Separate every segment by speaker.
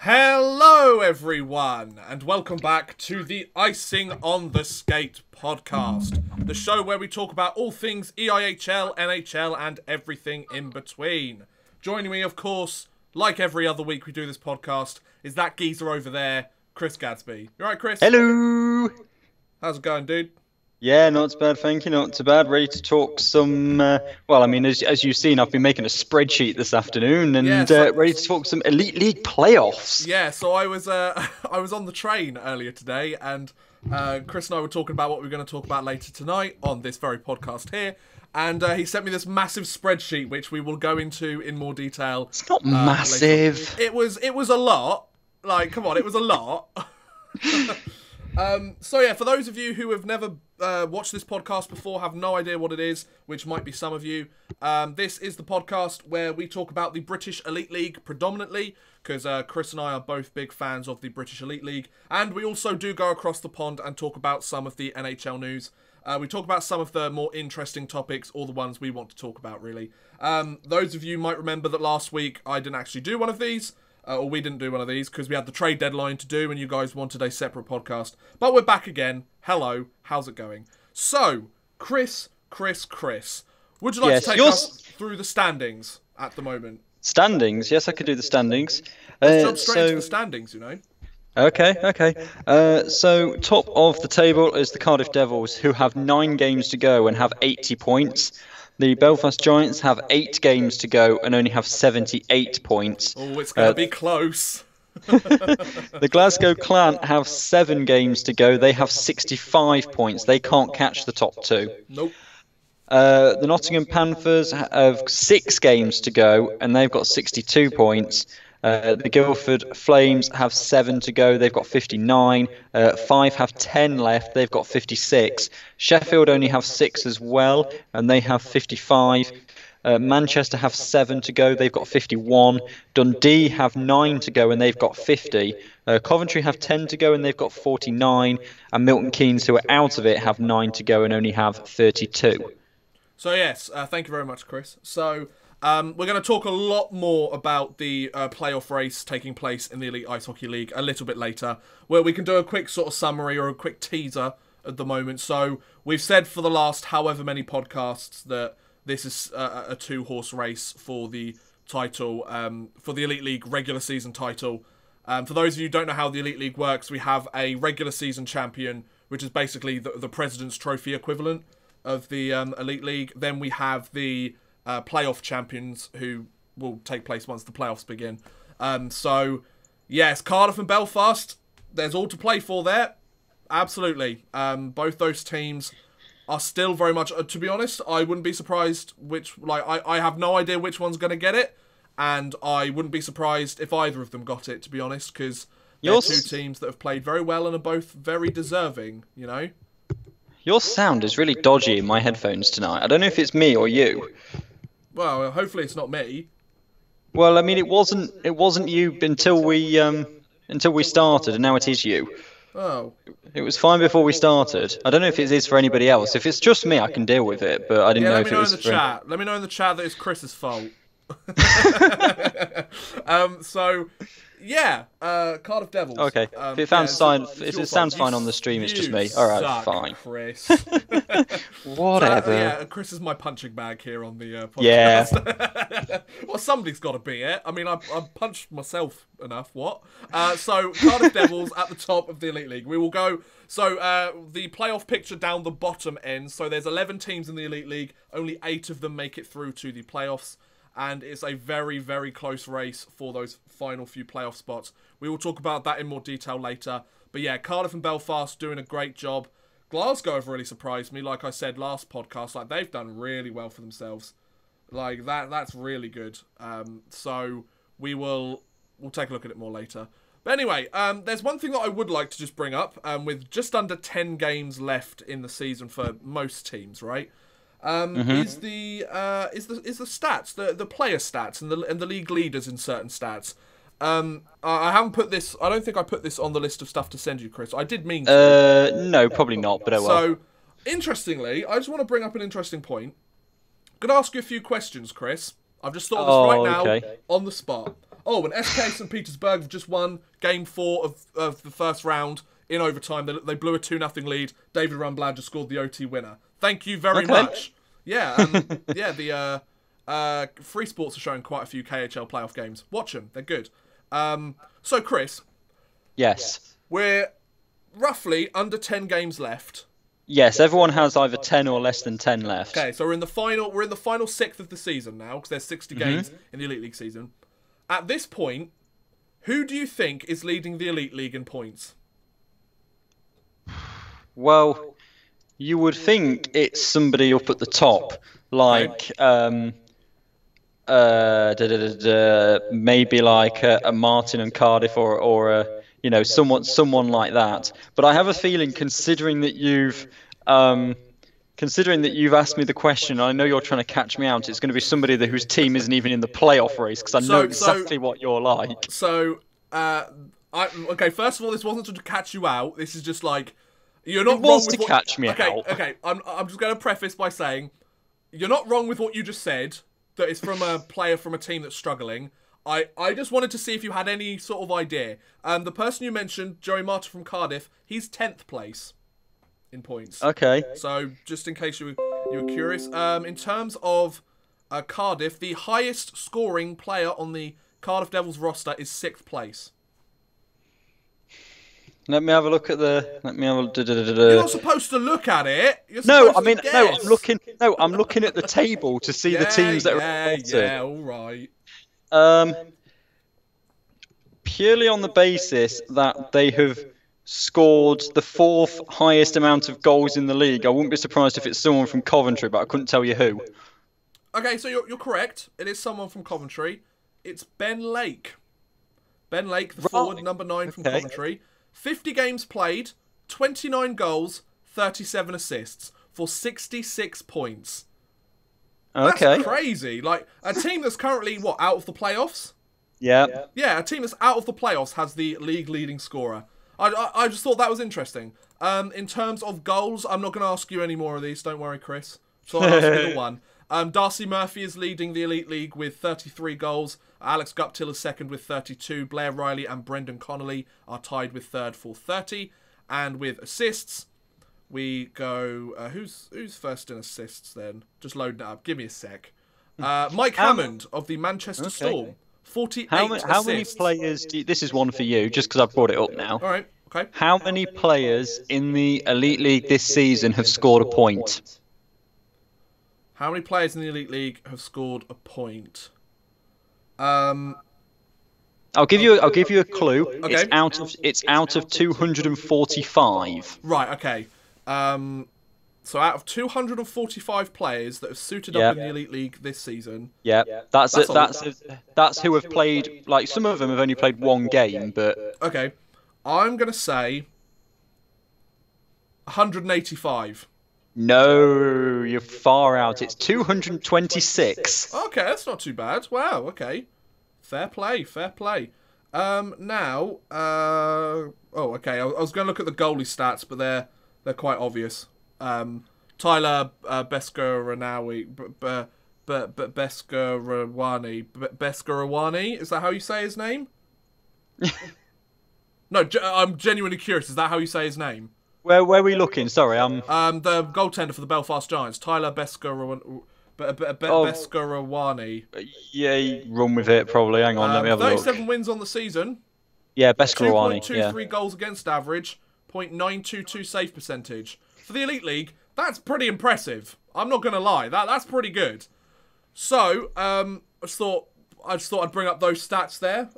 Speaker 1: Hello everyone, and welcome back to the Icing on the Skate podcast, the show where we talk about all things EIHL, NHL, and everything in between. Joining me, of course, like every other week we do this podcast, is that geezer over there, Chris Gadsby. You alright, Chris?
Speaker 2: Hello!
Speaker 1: How's it going, dude?
Speaker 2: Yeah, not too bad, thank you, not too bad. Ready to talk some, well, I mean, as you've seen, I've been making a spreadsheet this afternoon, and ready to talk some Elite League playoffs.
Speaker 1: Yeah, so I was on the train earlier today, and Chris and I were talking about what we're going to talk about later tonight on this very podcast here, and he sent me this massive spreadsheet, which we will go into in more detail.
Speaker 2: It's not massive.
Speaker 1: It was a lot. Like, come on, it was a lot. So yeah, for those of you who have never watched this podcast before, have no idea what it is, which might be some of you, this is the podcast where we talk about the British Elite League predominantly, because Chris and I are both big fans of the British Elite League, and we also do go across the pond and talk about some of the NHL news. We talk about some of the more interesting topics, or the ones we want to talk about, really. Those of you might remember that last week I didn't actually do one of these. Or we didn't do one of these because we had the trade deadline to do and you guys wanted a separate podcast. But we're back again. Hello. How's it going? So, Chris, would you like to take us through the standings at the moment?
Speaker 2: Standings? Yes, I could do the standings.
Speaker 1: Let's jump straight into the standings, you know.
Speaker 2: Okay. So, top of the table is the Cardiff Devils, who have 9 games to go and have 80 points. The Belfast Giants have 8 games to go and only have 78 points.
Speaker 1: Oh, it's going to be close.
Speaker 2: The Glasgow Clan have 7 games to go. They have 65 points. They can't catch the top 2.
Speaker 1: Nope.
Speaker 2: The Nottingham Panthers have 6 games to go and they've got 62 points. The Guildford Flames have 7 to go. They've got 59. 5 have 10 left. They've got 56. Sheffield only have 6 as well, and they have 55. Manchester have 7 to go. They've got 51. Dundee have 9 to go, and they've got 50. Coventry have 10 to go, and they've got 49. And Milton Keynes, who are out of it, have 9 to go and only have 32.
Speaker 1: So yes, thank you very much, Chris. So we're going to talk a lot more about the playoff race taking place in the Elite Ice Hockey League a little bit later, where we can do a quick sort of summary or a quick teaser at the moment. So we've said for the last however many podcasts that this is a 2-horse race for the title, for the Elite League regular season title. For those of you who don't know how the Elite League works, we have a regular season champion, which is basically the President's Trophy equivalent of the Elite League. Then we have the playoff champions, who will take place once the playoffs begin. So, yes, Cardiff and Belfast, there's all to play for there. Absolutely. Both those teams are still very much, to be honest, I wouldn't be surprised I have no idea which one's going to get it, and I wouldn't be surprised if either of them got it, to be honest, because they're 2 teams that have played very well and are both very deserving, you know?
Speaker 2: Your sound is really dodgy in my headphones tonight. I don't know if it's me or you.
Speaker 1: Well, hopefully it's not me.
Speaker 2: Well, I mean, it wasn't you until we started, and now it is you.
Speaker 1: Oh.
Speaker 2: It was fine before we started. I don't know if it is for anybody else. If it's just me, I can deal with it, but I didn't know if it was for...
Speaker 1: Let me know in the chat that it's Chris's fault. So, yeah, Cardiff Devils.
Speaker 2: Okay, if it sounds fine on the stream, it's just me. Alright, fine.
Speaker 1: Chris.
Speaker 2: Whatever.
Speaker 1: Yeah, Chris is my punching bag here on the podcast.
Speaker 2: Yeah.
Speaker 1: Well, somebody's got to be it. I mean, I punched myself enough. What? So, Cardiff Devils at the top of the Elite League. We will go... So, the playoff picture down the bottom end. So, there's 11 teams in the Elite League. Only 8 of them make it through to the playoffs. And it's a very, very close race for those final few playoff spots. We will talk about that in more detail later. But yeah, Cardiff and Belfast doing a great job. Glasgow have really surprised me. Like I said last podcast, like they've done really well for themselves. Like that's really good. So we'll take a look at it more later. But anyway, there's one thing that I would like to just bring up. With just under 10 games left in the season for most teams, right? Is the stats, the player stats and the league leaders in certain stats. I haven't put this. I don't think I put this on the list of stuff to send you, Chris. I did mean to.
Speaker 2: No, probably not. But
Speaker 1: So, interestingly, I just want to bring up an interesting point. I'm gonna ask you a few questions, Chris. I've just thought of this right now on the spot. Oh, and SK St. Petersburg have just won Game 4 of the first round in overtime. They blew a 2-0 lead. David Rumblad just scored the OT winner. Thank you very much. Yeah, the Free Sports are showing quite a few KHL playoff games. Watch them. They're good. So, Chris.
Speaker 2: Yes.
Speaker 1: We're roughly under 10 games left.
Speaker 2: Yes, everyone has either 10 or less than 10 left.
Speaker 1: Okay, so we're in the final sixth of the season now, because there's 60 games in the Elite League season. At this point, who do you think is leading the Elite League in points?
Speaker 2: Well, you would think it's somebody up at the top, like maybe like a Martin and Cardiff or a, you know, someone like that. But I have a feeling, considering that you've asked me the question, I know you're trying to catch me out. It's going to be somebody whose team isn't even in the playoff race, because I know exactly what you're like.
Speaker 1: So, okay. First of all, this wasn't to catch you out. This is just like, you're not wrong with
Speaker 2: catch me out.
Speaker 1: Okay. I'm just going to preface by saying you're not wrong with what you just said. That it's from a player from a team that's struggling. I just wanted to see if you had any sort of idea. The person you mentioned, Joey Martin from Cardiff, he's 10th place in points.
Speaker 2: Okay.
Speaker 1: So, just in case you were curious. In terms of Cardiff, the highest scoring player on the Cardiff Devils roster is 6th place.
Speaker 2: Let me have a look at the.
Speaker 1: You're not supposed to look at it.
Speaker 2: I'm looking at the table to see the teams that are at the bottom.
Speaker 1: Yeah, all right.
Speaker 2: Purely on the basis that they have scored the 4th highest amount of goals in the league, I wouldn't be surprised if it's someone from Coventry, but I couldn't tell you who.
Speaker 1: Okay, so you're correct. It is someone from Coventry. It's Ben Lake. Ben Lake, the forward, number 9 from Coventry. 50 games played, 29 goals, 37 assists for 66 points.
Speaker 2: Okay.
Speaker 1: That's crazy. Like, a team that's currently, out of the playoffs?
Speaker 2: Yeah.
Speaker 1: Yeah, a team that's out of the playoffs has the league leading scorer. I just thought that was interesting. In terms of goals, I'm not going to ask you any more of these. Don't worry, Chris. So I'll ask you the one. Darcy Murphy is leading the Elite League with 33 goals. Alex Guptill is second with 32. Blair Riley and Brendan Connolly are tied with third for 30. And with assists, we go... who's first in assists then? Just loading it up. Give me a sec. Mike Hammond of the Manchester Storm. 48 assists.
Speaker 2: How many players... This is one for you, just because I've brought it up now.
Speaker 1: All right, okay.
Speaker 2: How many players in the Elite League this season have scored a point?
Speaker 1: How many players in the Elite League have scored a point? I'll
Speaker 2: give you a clue.
Speaker 1: Okay.
Speaker 2: It's out of 245.
Speaker 1: Right. Okay. So out of 245 players that have suited up in the Elite League this season.
Speaker 2: Yeah. That's who have played. Like, some of them have only played one game, but
Speaker 1: okay. I'm gonna say 185.
Speaker 2: No, you're far out. It's 226.
Speaker 1: Okay, that's not too bad. Wow, okay. Fair play. Now, okay. I was going to look at the goalie stats, but they're quite obvious. Tyler Beskarawani. Is that how you say his name? No, I'm genuinely curious. Is that how you say his name?
Speaker 2: Where are we looking? Sorry,
Speaker 1: the goaltender for the Belfast Giants, Tyler Beskarawani.
Speaker 2: Yeah, run with it probably. Hang on, let me have a look.
Speaker 1: 37 wins on the season.
Speaker 2: Yeah, Beskarawani.
Speaker 1: 2.23 goals against average, 0.922 save percentage. For the Elite League, that's pretty impressive. I'm not going to lie. That's pretty good. So, I just thought I'd bring up those stats there.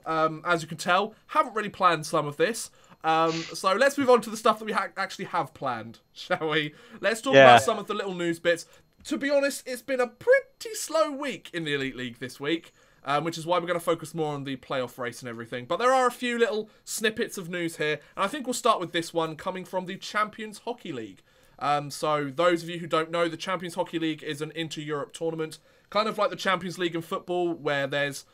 Speaker 1: As you can tell, haven't really planned some of this. So let's move on to the stuff that we actually have planned, shall we? Let's talk about some of the little news bits. To be honest, it's been a pretty slow week in the Elite League this week, which is why we're going to focus more on the playoff race and everything. But there are a few little snippets of news here, and I think we'll start with this one coming from the Champions Hockey League. So those of you who don't know, the Champions Hockey League is an inter-Europe tournament, kind of like the Champions League in football, where there's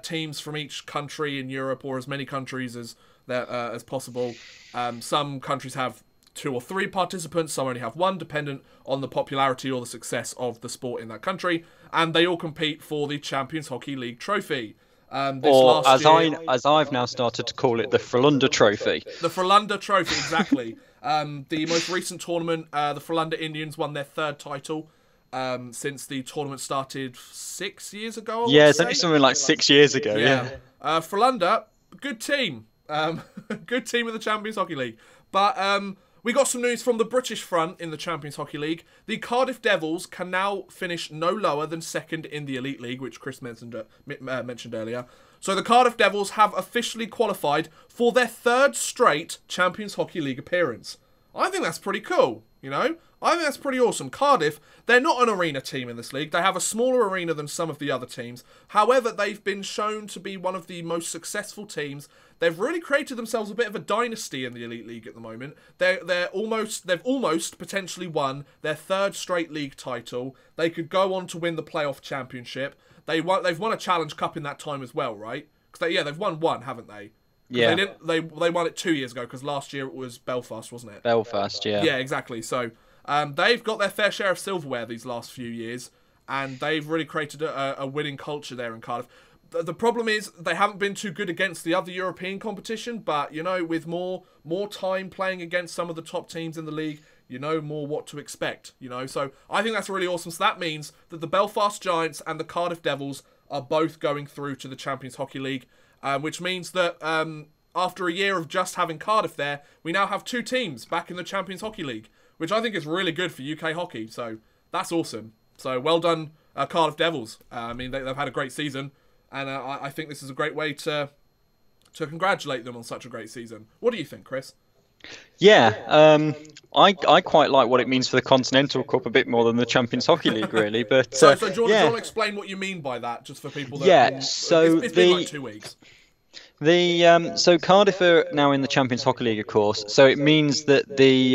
Speaker 1: teams from each country in Europe, or as many countries as possible. Some countries have 2 or 3 participants, some only have 1, dependent on the popularity or the success of the sport in that country, and they all compete for the Champions Hockey League trophy. This
Speaker 2: Or
Speaker 1: last year,
Speaker 2: as I've now started to call it, the Frölunda Trophy.
Speaker 1: the Frölunda Trophy, exactly. The most recent tournament, the Frölunda Indians won their 3rd title since the tournament started 6 years ago.
Speaker 2: Yeah, it's only something like 6 years ago. Yeah.
Speaker 1: Frölunda, good team. Good team in the Champions Hockey League. But we got some news from the British front in the Champions Hockey League. The Cardiff Devils can now finish no lower than 2nd in the Elite League, which Chris mentioned earlier. So the Cardiff Devils have officially qualified for their 3rd straight Champions Hockey League appearance. I think that's pretty cool, you know? I think that's pretty awesome. Cardiff, they're not an arena team in this league. They have a smaller arena than some of the other teams. However, they've been shown to be one of the most successful teams. They've really created themselves a bit of a dynasty in the Elite League at the moment. They've almost potentially won their 3rd straight league title. They could go on to win the playoff championship. They've won a Challenge Cup in that time as well, right? Because they've won one, haven't they?
Speaker 2: Yeah.
Speaker 1: They won it 2 years ago because last year it was Belfast, wasn't it?
Speaker 2: Belfast, yeah.
Speaker 1: Yeah, exactly. So they've got their fair share of silverware these last few years, and they've really created a winning culture there in Cardiff. The problem is they haven't been too good against the other European competition, but, you know, with more time playing against some of the top teams in the league, you know more what to expect, you know. So I think that's really awesome. So that means that the Belfast Giants and the Cardiff Devils are both going through to the Champions Hockey League, which means that after a year of just having Cardiff there, we now have 2 teams back in the Champions Hockey League, which I think is really good for UK hockey. So that's awesome. So well done, Cardiff Devils. I mean, they've had a great season, and I think this is a great way to congratulate them on such a great season. What do you think, Chris?
Speaker 2: Yeah, I quite like what it means for the Continental Cup a bit more than the Champions Hockey League, really. But
Speaker 1: so do you want to explain what you mean by that, just for people that?
Speaker 2: Yeah, so
Speaker 1: it's been like 2 weeks.
Speaker 2: So Cardiff are now in the Champions Hockey League, of course. So it means that the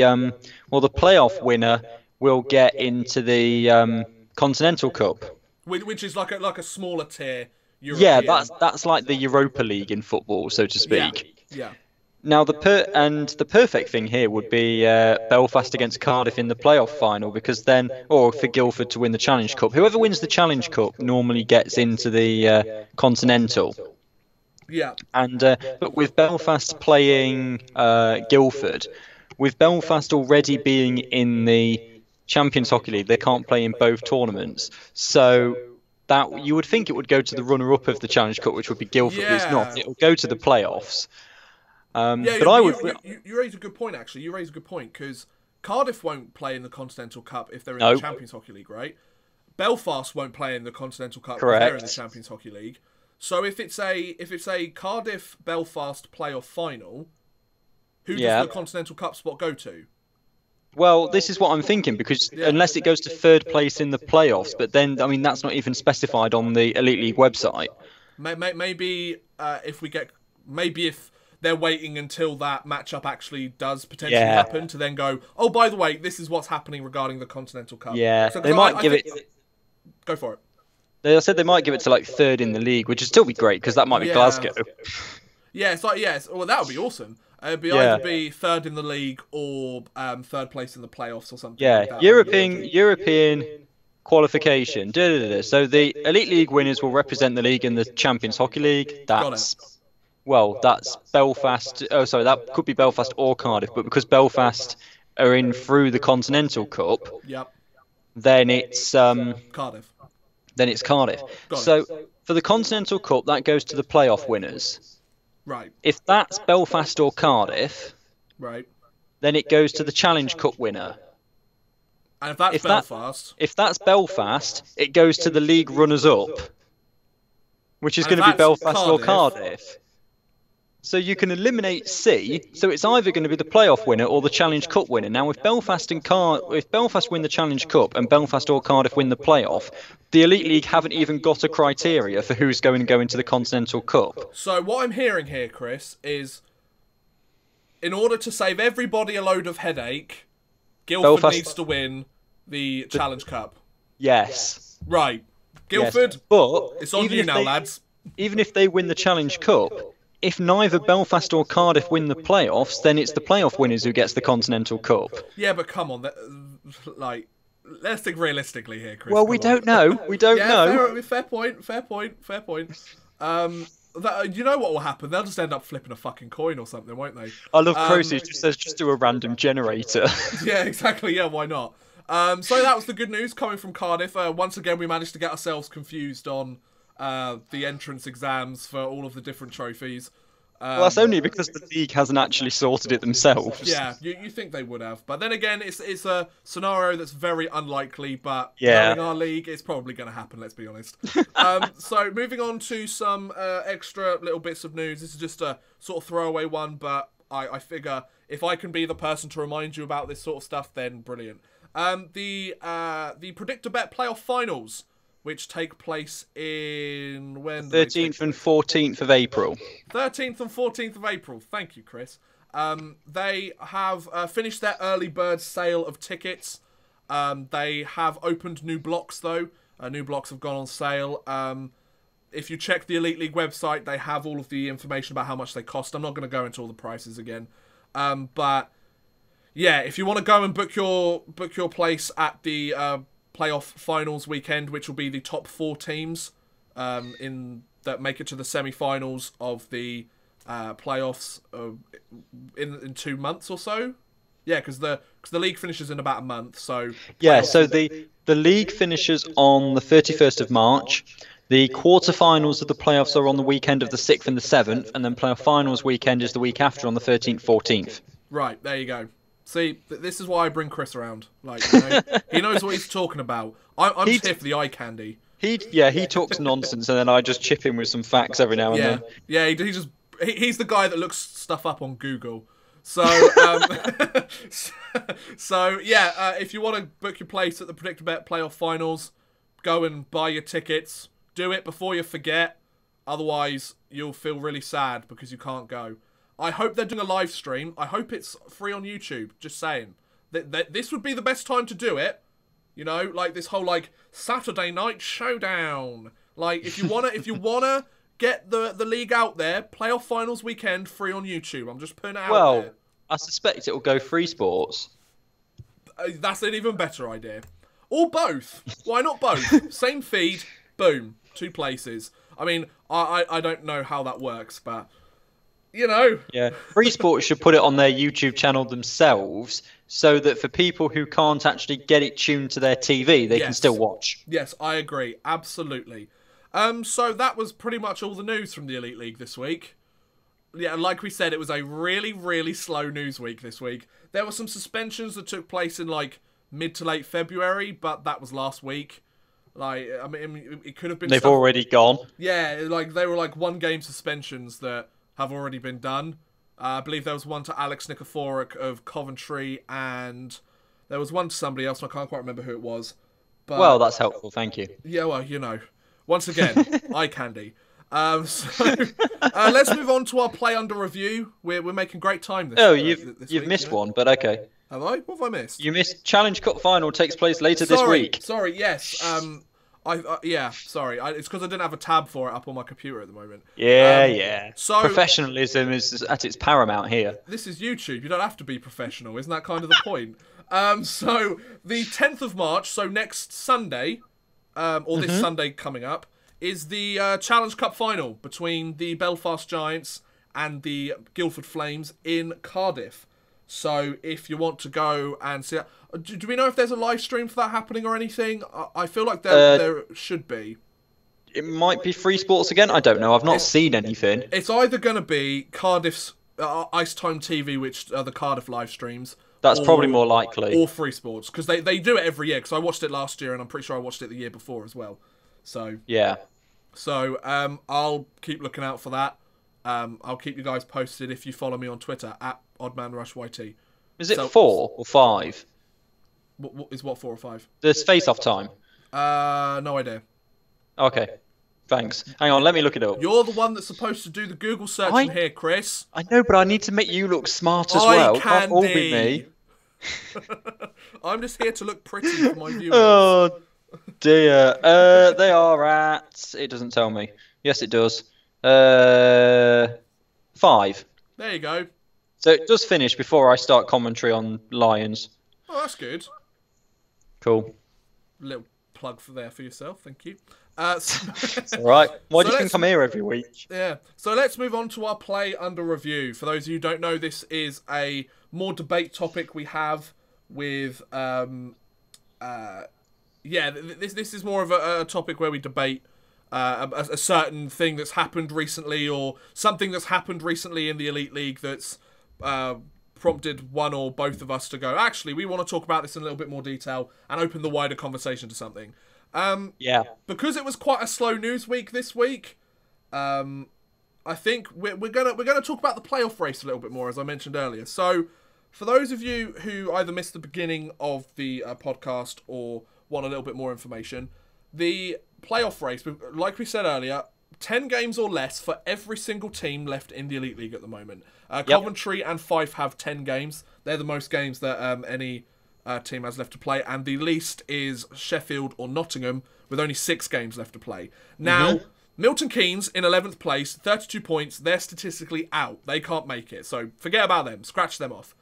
Speaker 2: playoff winner will get into the Continental Cup,
Speaker 1: which is like a smaller tier. European.
Speaker 2: Yeah, that's like the Europa League in football, so to speak.
Speaker 1: Yeah.
Speaker 2: Now the perfect thing here would be Belfast against Cardiff in the playoff final, because then, or for Guildford to win the Challenge Cup. Whoever wins the Challenge Cup normally gets into the Continental.
Speaker 1: Yeah.
Speaker 2: And but with Belfast playing Guildford, with Belfast already being in the Champions Hockey League, they can't play in both tournaments. So that you would think it would go to the runner-up of the Challenge Cup, which would be Guildford. But it's not. It will go to the playoffs. But
Speaker 1: you raise a good point, actually. You raise a good point, because Cardiff won't play in the Continental Cup if they're in the Champions Hockey League, right? Belfast won't play in the Continental Cup if they're in the Champions Hockey League. So if it's a Cardiff Belfast playoff final, who does the Continental Cup spot go to?
Speaker 2: Well, this is what I'm thinking, because unless it goes to 3rd place in the playoffs, but then, I mean, that's not even specified on the Elite League website.
Speaker 1: Maybe if they're waiting until that matchup actually does potentially happen to then go, oh, by the way, this is what's happening regarding the Continental Cup. Yeah,
Speaker 2: so they might give it...
Speaker 1: Go for it.
Speaker 2: They said they might give it to like 3rd in the league, which would still be great, because that might be Glasgow.
Speaker 1: Yeah, it's like, well, that would be awesome. It'd be either be 3rd in the league or 3rd place in the playoffs or something. Yeah, like that.
Speaker 2: European qualification. So the Elite League winners will represent the league in the Champions Hockey League. That's Belfast. Oh, sorry, that could be Belfast or Cardiff, but because Belfast are in through the Continental Cup, then it's
Speaker 1: Cardiff.
Speaker 2: So for the Continental Cup, that goes to the playoff winners.
Speaker 1: Right.
Speaker 2: If that's Belfast or Cardiff, then it goes to the Challenge Cup winner.
Speaker 1: And if that's
Speaker 2: Belfast, it goes to the league runners-up, which is going to be Belfast or Cardiff. So you can eliminate C, so it's either going to be the playoff winner or the Challenge Cup winner. Now, if Belfast win the Challenge Cup and Belfast or Cardiff win the playoff, the Elite League haven't even got a criteria for who's going to go into the Continental Cup.
Speaker 1: So what I'm hearing here, Chris, is in order to save everybody a load of headache, Guildford needs to win the Challenge Cup.
Speaker 2: Yes.
Speaker 1: Right. Guildford,
Speaker 2: but
Speaker 1: it's on you now, lads.
Speaker 2: Even if they win the Challenge Cup, if neither Belfast or Cardiff win the playoffs, then it's the playoff winners who gets the Continental Cup.
Speaker 1: Yeah, but come on, let's think realistically here, Chris.
Speaker 2: Well, we don't know. We don't know.
Speaker 1: Fair point. You know what will happen? They'll just end up flipping a fucking coin or something, won't they?
Speaker 2: I love Croce just says just do a random generator.
Speaker 1: Yeah, exactly. Yeah, why not? So that was the good news coming from Cardiff. Once again, we managed to get ourselves confused on the entrance exams for all of the different trophies.
Speaker 2: Well, that's only because the league hasn't actually sorted it themselves.
Speaker 1: Yeah, you think they would have, but then again, it's a scenario that's very unlikely. But
Speaker 2: Yeah.
Speaker 1: knowing our league, it's probably going to happen. Let's be honest. So moving on to some extra little bits of news. This is just a sort of throwaway one, but I figure if I can be the person to remind you about this sort of stuff, then brilliant. The Predictor Bet playoff finals, which take place in when
Speaker 2: 13th and 14th of April.
Speaker 1: 13th and 14th of April. Thank you, Chris. They have finished their early bird sale of tickets. They have opened new blocks, though. New blocks have gone on sale. If you check the Elite League website, they have all of the information about how much they cost. I'm not going to go into all the prices again. But yeah, if you want to go and book your place at the playoff finals weekend, which will be the top 4 teams that make it to the semi-finals of the playoffs in 2 months or so. Yeah, because the league finishes in about a month. So
Speaker 2: yeah, so the league finishes on the 31st of March. The quarterfinals of the playoffs are on the weekend of the 6th and the 7th, and then playoff finals weekend is the week after on the 13th, 14th.
Speaker 1: Right, there you go. See, this is why I bring Chris around. Like, you know, he knows what he's talking about. I'm just here for the eye candy.
Speaker 2: He talks nonsense, and then I just chip in with some facts every now and then.
Speaker 1: Yeah, he's the guy that looks stuff up on Google. So, if you want to book your place at the Predictor Bet playoff finals, go and buy your tickets. Do it before you forget. Otherwise, you'll feel really sad because you can't go. I hope they're doing a live stream. I hope it's free on YouTube. Just saying. This would be the best time to do it. You know, like this whole like Saturday night showdown. Like if you wanna get the league out there, playoff finals weekend free on YouTube. I'm just putting it out there.
Speaker 2: Well, I suspect it will go free sports.
Speaker 1: That's an even better idea. Or both. Why not both? Same feed. Boom. 2 places. I mean, I don't know how that works, but you know.
Speaker 2: Yeah, Free Sports should put it on their YouTube channel themselves so that for people who can't actually get it tuned to their TV, they can still watch.
Speaker 1: Yes, I agree. Absolutely. So that was pretty much all the news from the Elite League this week. Yeah, like we said, it was a really, really slow news week this week. There were some suspensions that took place in like mid to late February, but that was last week. Like, I mean, it could have been.
Speaker 2: They've already gone.
Speaker 1: Yeah, like they were like 1-game suspensions that have already been done. I believe there was one to Alex Nikiforuk of Coventry, and there was one to somebody else, and I can't quite remember who it was. But,
Speaker 2: well, that's helpful, thank you.
Speaker 1: Yeah, well, you know. Once again, eye candy. Let's move on to our play under review. We're making great time this
Speaker 2: you've
Speaker 1: week,
Speaker 2: missed one, but okay.
Speaker 1: Have I? What have I missed?
Speaker 2: You missed Challenge Cup final takes place later this week.
Speaker 1: Sorry, yes. Sorry. It's because I didn't have a tab for it up on my computer at the moment.
Speaker 2: Yeah.
Speaker 1: So
Speaker 2: professionalism is at its paramount here.
Speaker 1: This is YouTube. You don't have to be professional. Isn't that kind of the point? So the 10th of March, so next Sunday, or this Sunday coming up, is the Challenge Cup final between the Belfast Giants and the Guildford Flames in Cardiff. So if you want to go and see that, do we know if there's a live stream for that happening or anything? I feel like there should be.
Speaker 2: It might be Free Sports again. I don't know. I've not seen anything.
Speaker 1: It's either going to be Cardiff's Ice Time TV, which are the Cardiff live streams.
Speaker 2: That's probably more likely.
Speaker 1: Or Free Sports, because they do it every year. Because I watched it last year, and I'm pretty sure I watched it the year before as well. So
Speaker 2: yeah.
Speaker 1: So I'll keep looking out for that. I'll keep you guys posted if you follow me on Twitter at OddmanRushYT.
Speaker 2: Is it 4 or 5?
Speaker 1: What 4 or 5?
Speaker 2: The face-off time.
Speaker 1: No idea.
Speaker 2: Okay. Thanks. Hang on, let me look it up.
Speaker 1: You're the one that's supposed to do the Google searching here, Chris.
Speaker 2: I know, but I need to make you look smart as well. It can't all be me.
Speaker 1: I'm just here to look pretty for my viewers.
Speaker 2: Oh dear. They are at. It doesn't tell me. Yes, it does. 5.
Speaker 1: There you go.
Speaker 2: So it does finish before I start commentary on Lions.
Speaker 1: Oh, that's good.
Speaker 2: Cool.
Speaker 1: Little plug for yourself. Thank you.
Speaker 2: All right. Why do you think I'm here every week?
Speaker 1: Yeah. So let's move on to our play under review. For those of you who don't know, this is a more debate topic we have with this is more of a topic where we debate a certain thing that's happened recently, or something that's happened recently in the Elite League that's prompted one or both of us to go, actually, we want to talk about this in a little bit more detail and open the wider conversation to something. Because it was quite a slow news week this week, I think we're gonna talk about the playoff race a little bit more, as I mentioned earlier. So, for those of you who either missed the beginning of the podcast or want a little bit more information, the playoff race, like we said earlier, 10 games or less for every single team left in the Elite League at the moment. Coventry and Fife have 10 games. They're the most games that any team has left to play, and the least is Sheffield or Nottingham with only 6 games left to play. Now, Milton Keynes in 11th place, 32 points. They're statistically out. They can't make it, so forget about them. Scratch them off.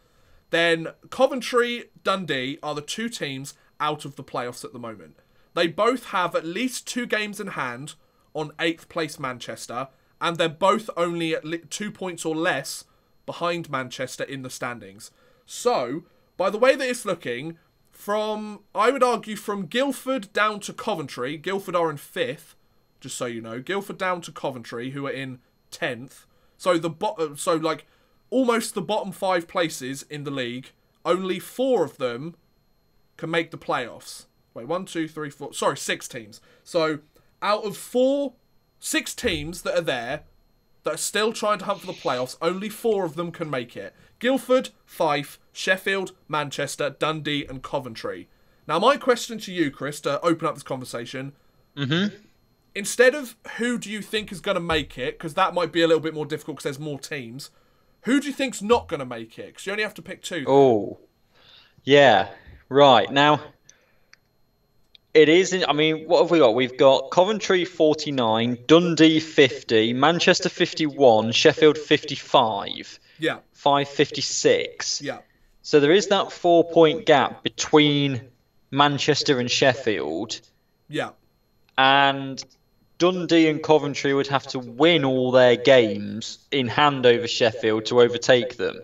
Speaker 1: Then Coventry, Dundee are the 2 teams out of the playoffs at the moment. They both have at least 2 games in hand on 8th place Manchester, and they're both only at 2 points or less behind Manchester in the standings. So, by the way that it's looking, I would argue from Guildford down to Coventry, Guildford are in 5th, just so you know, Guildford down to Coventry, who are in 10th, so almost the bottom 5 places in the league, only 4 of them can make the playoffs. Wait, 1, 2, 3, 4... Sorry, 6 teams. So, out of 6 teams that are there, that are still trying to hunt for the playoffs, only 4 of them can make it. Guildford, Fife, Sheffield, Manchester, Dundee and Coventry. Now, my question to you, Chris, to open up this conversation... Instead of who do you think is going to make it, because that might be a little bit more difficult because there's more teams, who do you think's not going to make it? Because you only have to pick 2.
Speaker 2: Oh, yeah. Right. Now, it is... I mean, what have we got? We've got Coventry 49, Dundee 50, Manchester 51, Sheffield 55.
Speaker 1: Yeah.
Speaker 2: 556.
Speaker 1: Yeah.
Speaker 2: So there is that 4-point gap between Manchester and Sheffield.
Speaker 1: Yeah.
Speaker 2: And Dundee and Coventry would have to win all their games in hand over Sheffield to overtake them.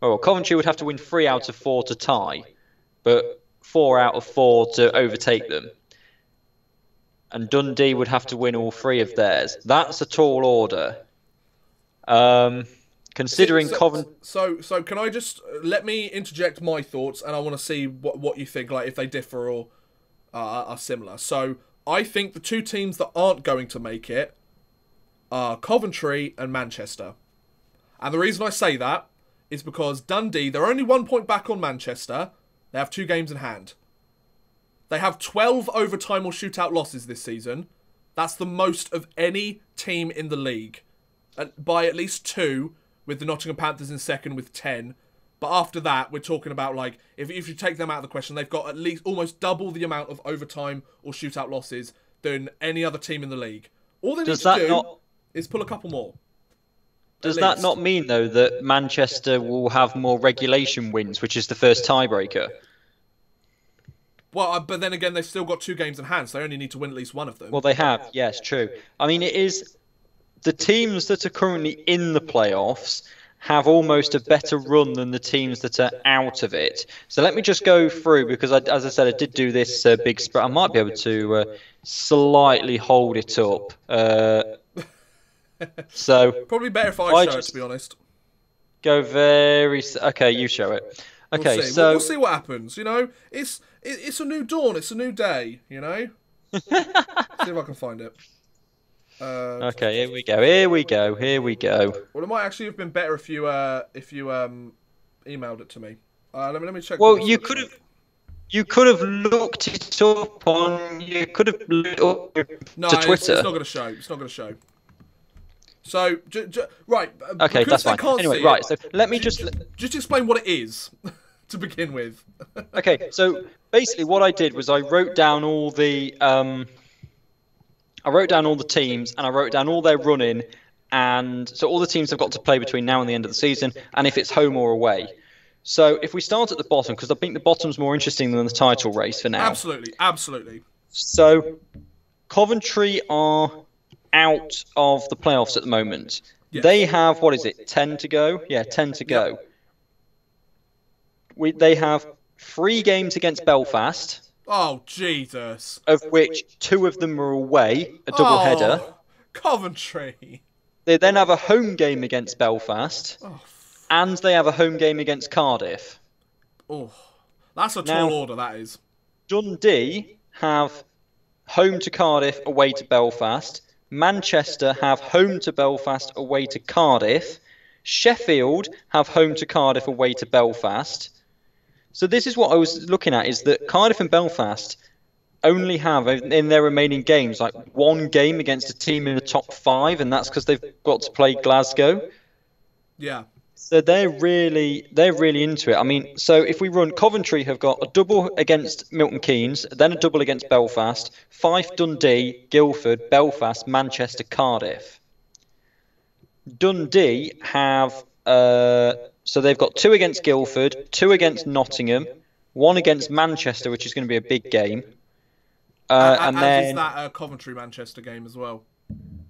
Speaker 2: Well, Coventry would have to win 3 out of 4 to tie, but 4 out of 4 to overtake them. And Dundee would have to win all 3 of theirs. That's a tall order. Considering Coventry...
Speaker 1: So can I just... let me interject my thoughts, and I want to see what you think, like if they differ or are similar. So... I think the 2 teams that aren't going to make it are Coventry and Manchester. And the reason I say that is because Dundee, they're only 1 point back on Manchester. They have 2 games in hand. They have 12 overtime or shootout losses this season. That's the most of any team in the league. By at least 2, with the Nottingham Panthers in second with 10. But after that, we're talking about, like, if you take them out of the question, they've got at least almost double the amount of overtime or shootout losses than any other team in the league. All they need to do is pull a couple more.
Speaker 2: Does that not mean, though, that Manchester will have more regulation wins, which is the first tiebreaker?
Speaker 1: Well, but then again, they've still got 2 games in hand, so they only need to win at least one of them.
Speaker 2: Well, they have. Yes, true. I mean, it is... The teams that are currently in the playoffs... have almost a better run than the teams that are out of it. So let me just go through, because as I said, I did do this big spread. I might be able to slightly hold it up. So
Speaker 1: probably better if I show it, to be honest.
Speaker 2: Go very... Okay, you show it. Okay,
Speaker 1: we'll see what happens, you know? It's a new dawn, it's a new day, you know? See if I can find it.
Speaker 2: Okay, here we go.
Speaker 1: Well, it might actually have been better if you emailed it to me. Let me check.
Speaker 2: Well, you could have looked it up on. You could have looked up to Twitter.
Speaker 1: It's not going to show. It's not going to show. So, right.
Speaker 2: Okay, that's fine. Anyway, right. So let me just
Speaker 1: explain what it is to begin with.
Speaker 2: Okay, so basically, what I did was I wrote down all the teams, and I wrote down all their running, and so all the teams have got to play between now and the end of the season, and if it's home or away. So if we start at the bottom, because I think the bottom's more interesting than the title race for now.
Speaker 1: Absolutely, absolutely.
Speaker 2: So Coventry are out of the playoffs at the moment.
Speaker 1: Yes.
Speaker 2: They have, what is it, 10 to go? Yeah, 10 to go. They have 3 games against Belfast.
Speaker 1: Oh, Jesus.
Speaker 2: Of which 2 of them are away, a double header.
Speaker 1: Coventry.
Speaker 2: They then have a home game against Belfast. And they have a home game against Cardiff.
Speaker 1: Oh, that's a tall order, that is.
Speaker 2: Dundee have home to Cardiff, away to Belfast. Manchester have home to Belfast, away to Cardiff. Sheffield have home to Cardiff, away to Belfast. So this is what I was looking at, is that Cardiff and Belfast only have, in their remaining games, like 1 game against a team in the top 5, and that's because they've got to play Glasgow.
Speaker 1: Yeah.
Speaker 2: So they're really into it. I mean, so if we run, Coventry have got a double against Milton Keynes, then a double against Belfast, Fife, Dundee, Guildford, Belfast, Manchester, Cardiff. Dundee have, so they've got 2 against Guildford, 2 against Nottingham, 1 against Manchester, which is going to be a big game.
Speaker 1: And then is that a Coventry-Manchester game as well?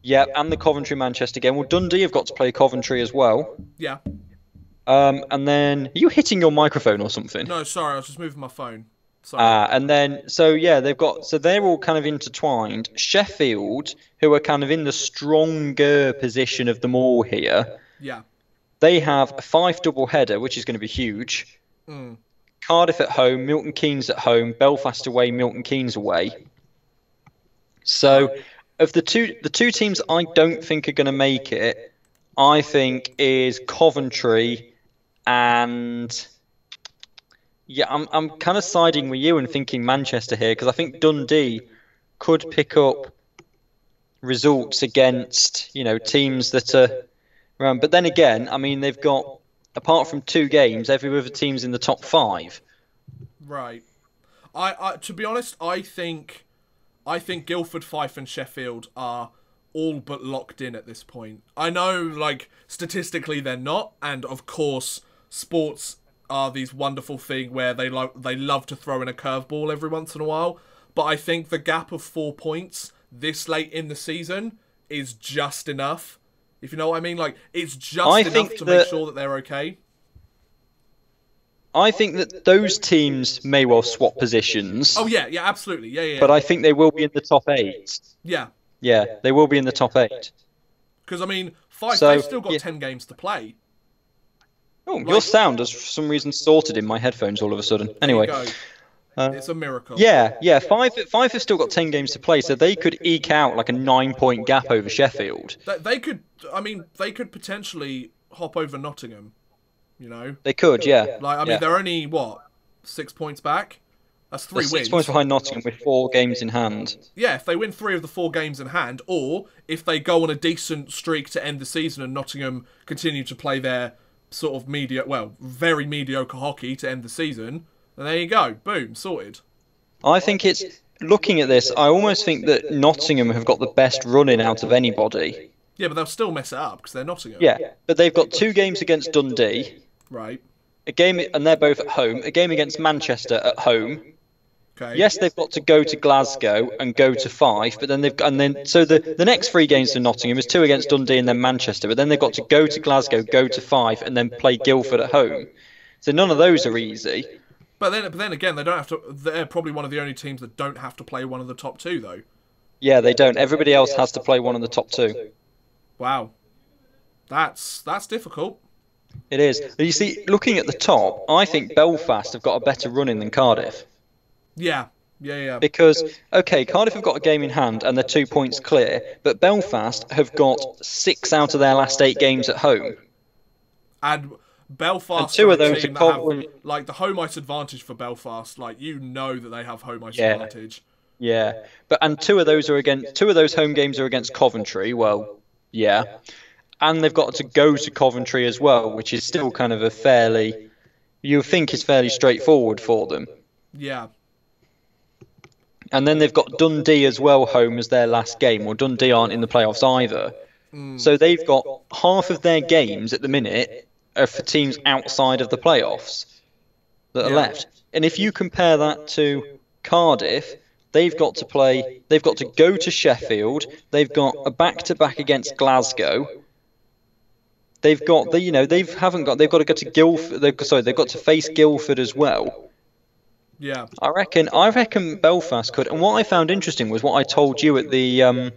Speaker 2: Yeah, and the Coventry-Manchester game. Well, Dundee have got to play Coventry as well.
Speaker 1: Yeah.
Speaker 2: And then, are you hitting your microphone or something?
Speaker 1: No, sorry, I was just moving my phone. Sorry.
Speaker 2: And then, so yeah, they're all kind of intertwined. Sheffield, who are kind of in the stronger position of them all here.
Speaker 1: Yeah.
Speaker 2: They have a 5 double header, which is going to be huge. Cardiff at home, Milton Keynes at home, Belfast away, Milton Keynes away. So, of the two teams I don't think are going to make it, I think is Coventry, and yeah, I'm kind of siding with you and thinking Manchester here, because I think Dundee could pick up results against, teams that are around. But then again, I mean, they've got, apart from 2 games, every other team's in the top 5.
Speaker 1: Right. I to be honest, I think Guildford, Fife, and Sheffield are all but locked in at this point. I know, like, statistically they're not, and of course, sports are these wonderful thing where they love to throw in a curveball every once in a while. But I think the gap of 4 points this late in the season is just enough. If you know what I mean, like, it's just enough to make sure that they're okay.
Speaker 2: I think that those teams may well swap positions.
Speaker 1: Oh, yeah, absolutely. Yeah.
Speaker 2: But I think they will be in the top 8.
Speaker 1: Yeah.
Speaker 2: Yeah, they will be in the top 8.
Speaker 1: Because, I mean, they've still got 10 games to play.
Speaker 2: Oh, your sound has, for some reason, sorted in my headphones all of a sudden. Anyway.
Speaker 1: There you go. It's a miracle.
Speaker 2: Yeah. Fife have still got 10 games to play, so they could eke out like a 9-point gap over Sheffield.
Speaker 1: They could potentially hop over Nottingham.
Speaker 2: They could, yeah.
Speaker 1: Like, I mean, they're only, 6 points back? That's 3 wins.
Speaker 2: 6 points behind Nottingham with 4 games in hand.
Speaker 1: Yeah, if they win 3 of the 4 games in hand, or if they go on a decent streak to end the season and Nottingham continue to play their sort of very mediocre hockey to end the season, then there you go. Boom, sorted.
Speaker 2: I think it's, looking at this, I almost think that Nottingham have got the best running out of anybody.
Speaker 1: Yeah, but they'll still mess it up because they're Nottingham.
Speaker 2: Yeah, but they've got 2 games against Dundee.
Speaker 1: Right.
Speaker 2: A game, and they're both at home. A game against Manchester at home.
Speaker 1: Okay.
Speaker 2: Yes, they've got to go to Glasgow and go to Fife, but then so the next 3 games to Nottingham is 2 against Dundee and then Manchester, but then they've got to go to Glasgow, go to Fife, and then play Guildford at home. So none of those are easy.
Speaker 1: But then again, they don't have to. They're probably one of the only teams that don't have to play one of the top 2, though.
Speaker 2: Yeah, they don't. Everybody else has to play one of the top 2.
Speaker 1: Wow, that's difficult.
Speaker 2: It is. You see, looking at the top, I think Belfast have got a better running than Cardiff.
Speaker 1: Yeah.
Speaker 2: Because, okay, Cardiff have got a game in hand and they're 2 points clear, but Belfast have got 6 out of their last 8 games at home.
Speaker 1: And Belfast,
Speaker 2: and 2 of those
Speaker 1: are have, like, the home ice advantage for Belfast. Like, that they have home ice advantage.
Speaker 2: Yeah, and 2 of those home games are against Coventry. Well, yeah. And they've got to go to Coventry as well, which is still kind of you think is fairly straightforward for them.
Speaker 1: Yeah.
Speaker 2: And then they've got Dundee as well home as their last game. Well, Dundee aren't in the playoffs either. So they've got half of their games at the minute for teams outside of the playoffs that are left. And if you compare that to Cardiff, they've got to go to Sheffield, they've got a back-to-back against Glasgow. They've got they've got to go to Guildford. They've got to face Guildford as well.
Speaker 1: Yeah.
Speaker 2: I reckon Belfast could. And what I found interesting was what I told you at the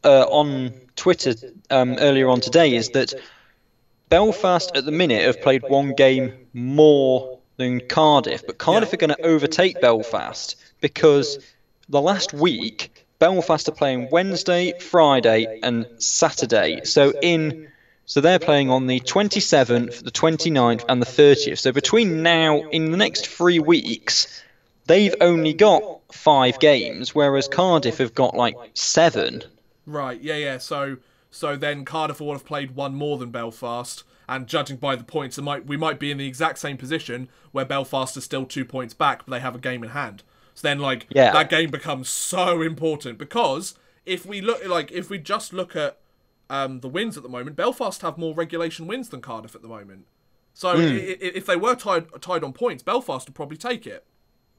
Speaker 2: on Twitter earlier on today, is that Belfast at the minute have played one game more than Cardiff, but Cardiff are going to overtake Belfast because the last week Belfast are playing Wednesday, Friday, and Saturday. So they're playing on the 27th, the 29th, and the 30th. So between now, in the next 3 weeks, they've only got 5 games, whereas Cardiff have got like 7.
Speaker 1: Right, yeah. So then Cardiff will have played one more than Belfast, and judging by the points, we might be in the exact same position where Belfast is still 2 points back, but they have a game in hand. So then, that game becomes so important, because if we just look at the wins at the moment, Belfast have more regulation wins than Cardiff at the moment. So if they were tied on points, Belfast would probably take it.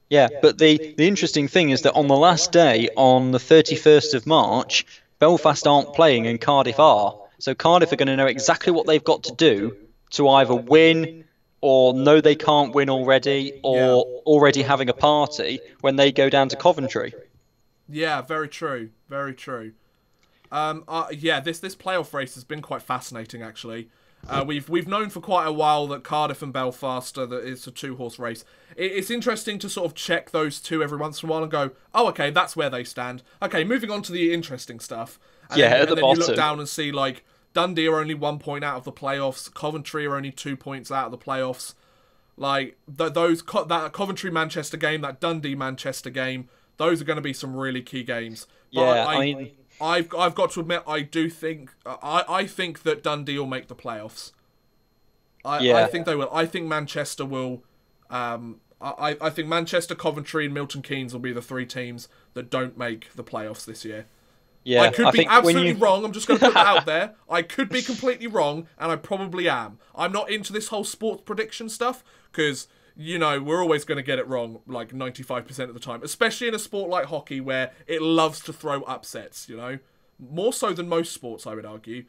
Speaker 2: Yeah, but the interesting thing is that on the last day, on the 31st of March, Belfast aren't playing and Cardiff are. So Cardiff are going to know exactly what they've got to do to either win or know they can't win already, or already having a party when they go down to Coventry.
Speaker 1: Yeah, very true. Very true. This playoff race has been quite fascinating, actually. We've known for quite a while that Cardiff and Belfast it's a 2-horse race. It's interesting to sort of check those two every once in a while and go, oh, okay, that's where they stand. Okay, moving on to the interesting stuff. And then you look down and see, like, Dundee are only 1 point out of the playoffs. Coventry are only 2 points out of the playoffs. Like, that Coventry-Manchester game, that Dundee-Manchester game, those are going to be some really key games. But I've got to admit, I do think I think that Dundee will make the playoffs. I think they will. I think Manchester will. I think Manchester, Coventry, and Milton Keynes will be the 3 teams that don't make the playoffs this year.
Speaker 2: Yeah,
Speaker 1: I could be absolutely wrong. I'm just going to put that out there. I could be completely wrong, and I probably am. I'm not into this whole sports prediction stuff because, we're always going to get it wrong like 95% of the time, especially in a sport like hockey where it loves to throw upsets, more so than most sports, I would argue.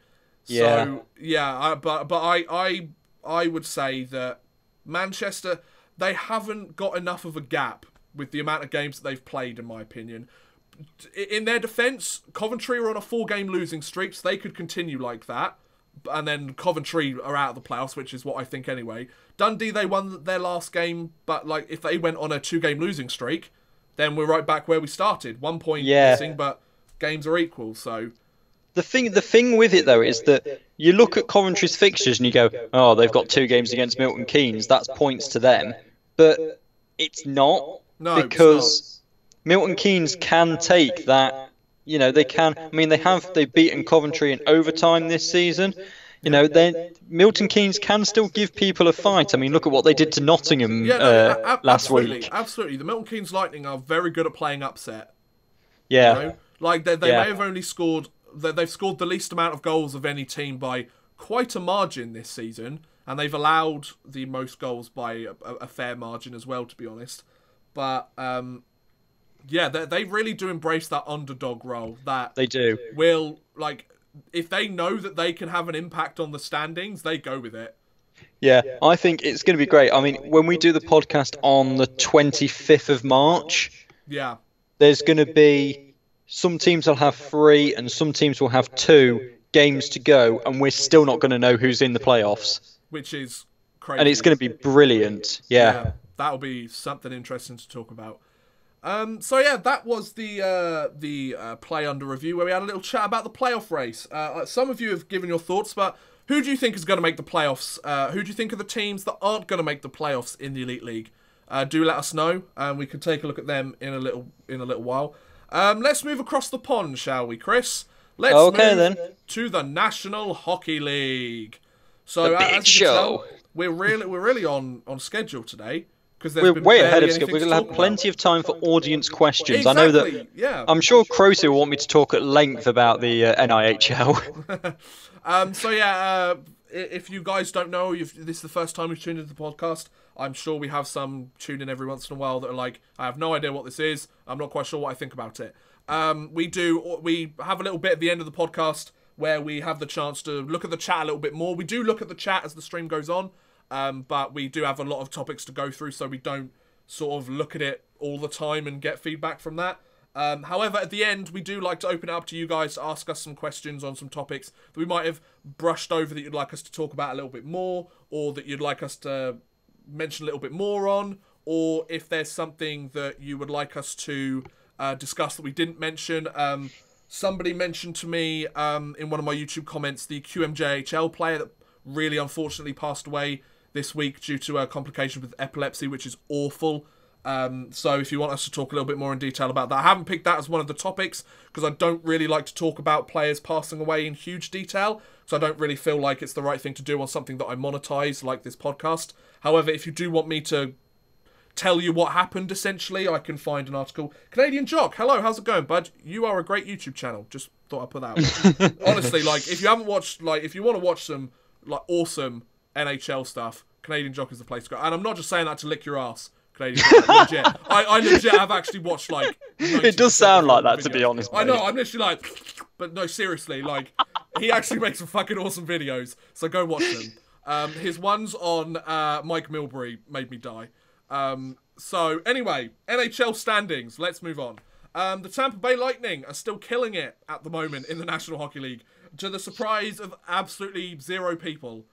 Speaker 2: Yeah.
Speaker 1: So, yeah, but I would say that Manchester, they haven't got enough of a gap with the amount of games that they've played, in my opinion. In their defence, Coventry are on a 4-game losing streak, so they could continue like that. And then Coventry are out of the playoffs, which is what I think anyway. Dundee, they won their last game, but if they went on a 2-game losing streak, then we're right back where we started. 1 point missing, but games are equal, so...
Speaker 2: The thing with it, though, is that you look at Coventry's fixtures and you go, oh, they've got 2 games against Milton Keynes, that's points to them. But it's not, because Milton Keynes can take that. They can. I mean, they've beaten Coventry in overtime this season. Milton Keynes can still give people a fight. I mean, look at what they did to Nottingham last week.
Speaker 1: Absolutely. The Milton Keynes Lightning are very good at playing upset.
Speaker 2: Yeah.
Speaker 1: They may have only scored... They've scored the least amount of goals of any team by quite a margin this season, and they've allowed the most goals by a fair margin as well, to be honest. But... they really do embrace that underdog role. That
Speaker 2: they do.
Speaker 1: If they know that they can have an impact on the standings, they go with it.
Speaker 2: Yeah, I think it's going to be great. I mean, when we do the podcast on the 25th of March, there's going to be some teams will have 3 and some teams will have 2 games to go, and we're still not going to know who's in the playoffs.
Speaker 1: Which is crazy.
Speaker 2: And it's going to be brilliant. Yeah.
Speaker 1: That'll be something interesting to talk about. That was the play under review, where we had a little chat about the playoff race. Some of you have given your thoughts, but who do you think is going to make the playoffs? Who do you think are the teams that aren't going to make the playoffs in the Elite League? Do let us know, and we can take a look at them in a little while. Let's move across the pond, shall we, Chris? Let's move to the National Hockey League. So as you can tell, we're really on schedule today.
Speaker 2: We're way ahead of schedule. We're going to have plenty of time for audience questions.
Speaker 1: Exactly,
Speaker 2: I know that. I'm sure Croce will want me to talk at length about the NIHL.
Speaker 1: if you guys don't know, if this is the first time you've tuned into the podcast, I'm sure we have some tune in every once in a while that are like, I have no idea what this is. I'm not quite sure what I think about it. We have a little bit at the end of the podcast where we have the chance to look at the chat a little bit more. We do look at the chat as the stream goes on, but we do have a lot of topics to go through, so we don't sort of look at it all the time and get feedback from that. However, at the end, we do like to open it up to you guys to ask us some questions on some topics that we might have brushed over that you'd like us to talk about a little bit more, or that you'd like us to mention a little bit more on, or if there's something that you would like us to discuss that we didn't mention. Somebody mentioned to me in one of my YouTube comments the QMJHL player that really unfortunately passed away this week due to a complication with epilepsy, which is awful. So if you want us to talk a little bit more in detail about that, I haven't picked that as one of the topics because I don't really like to talk about players passing away in huge detail, so I don't really feel like it's the right thing to do on something that I monetize like this podcast. However, if you do want me to tell you what happened, essentially, I can find an article. Canadian Jock, hello, how's it going, bud? You are a great YouTube channel. Just thought I'd put that out. Honestly, like, if you haven't watched, like, if you want to watch some, like, awesome NHL stuff, Canadian Jock is the place to go. And I'm not just saying that to lick your ass, Canadian Jock. Legit. I legit have actually watched, like,
Speaker 2: it does sound like that, videos. To be honest, mate.
Speaker 1: I know, I'm literally like, but no, seriously, like, he actually makes some fucking awesome videos, so go watch them. His ones on Mike Milbury made me die. So anyway, NHL standings. Let's move on. The Tampa Bay Lightning are still killing it at the moment in the National Hockey League, to the surprise of absolutely zero people.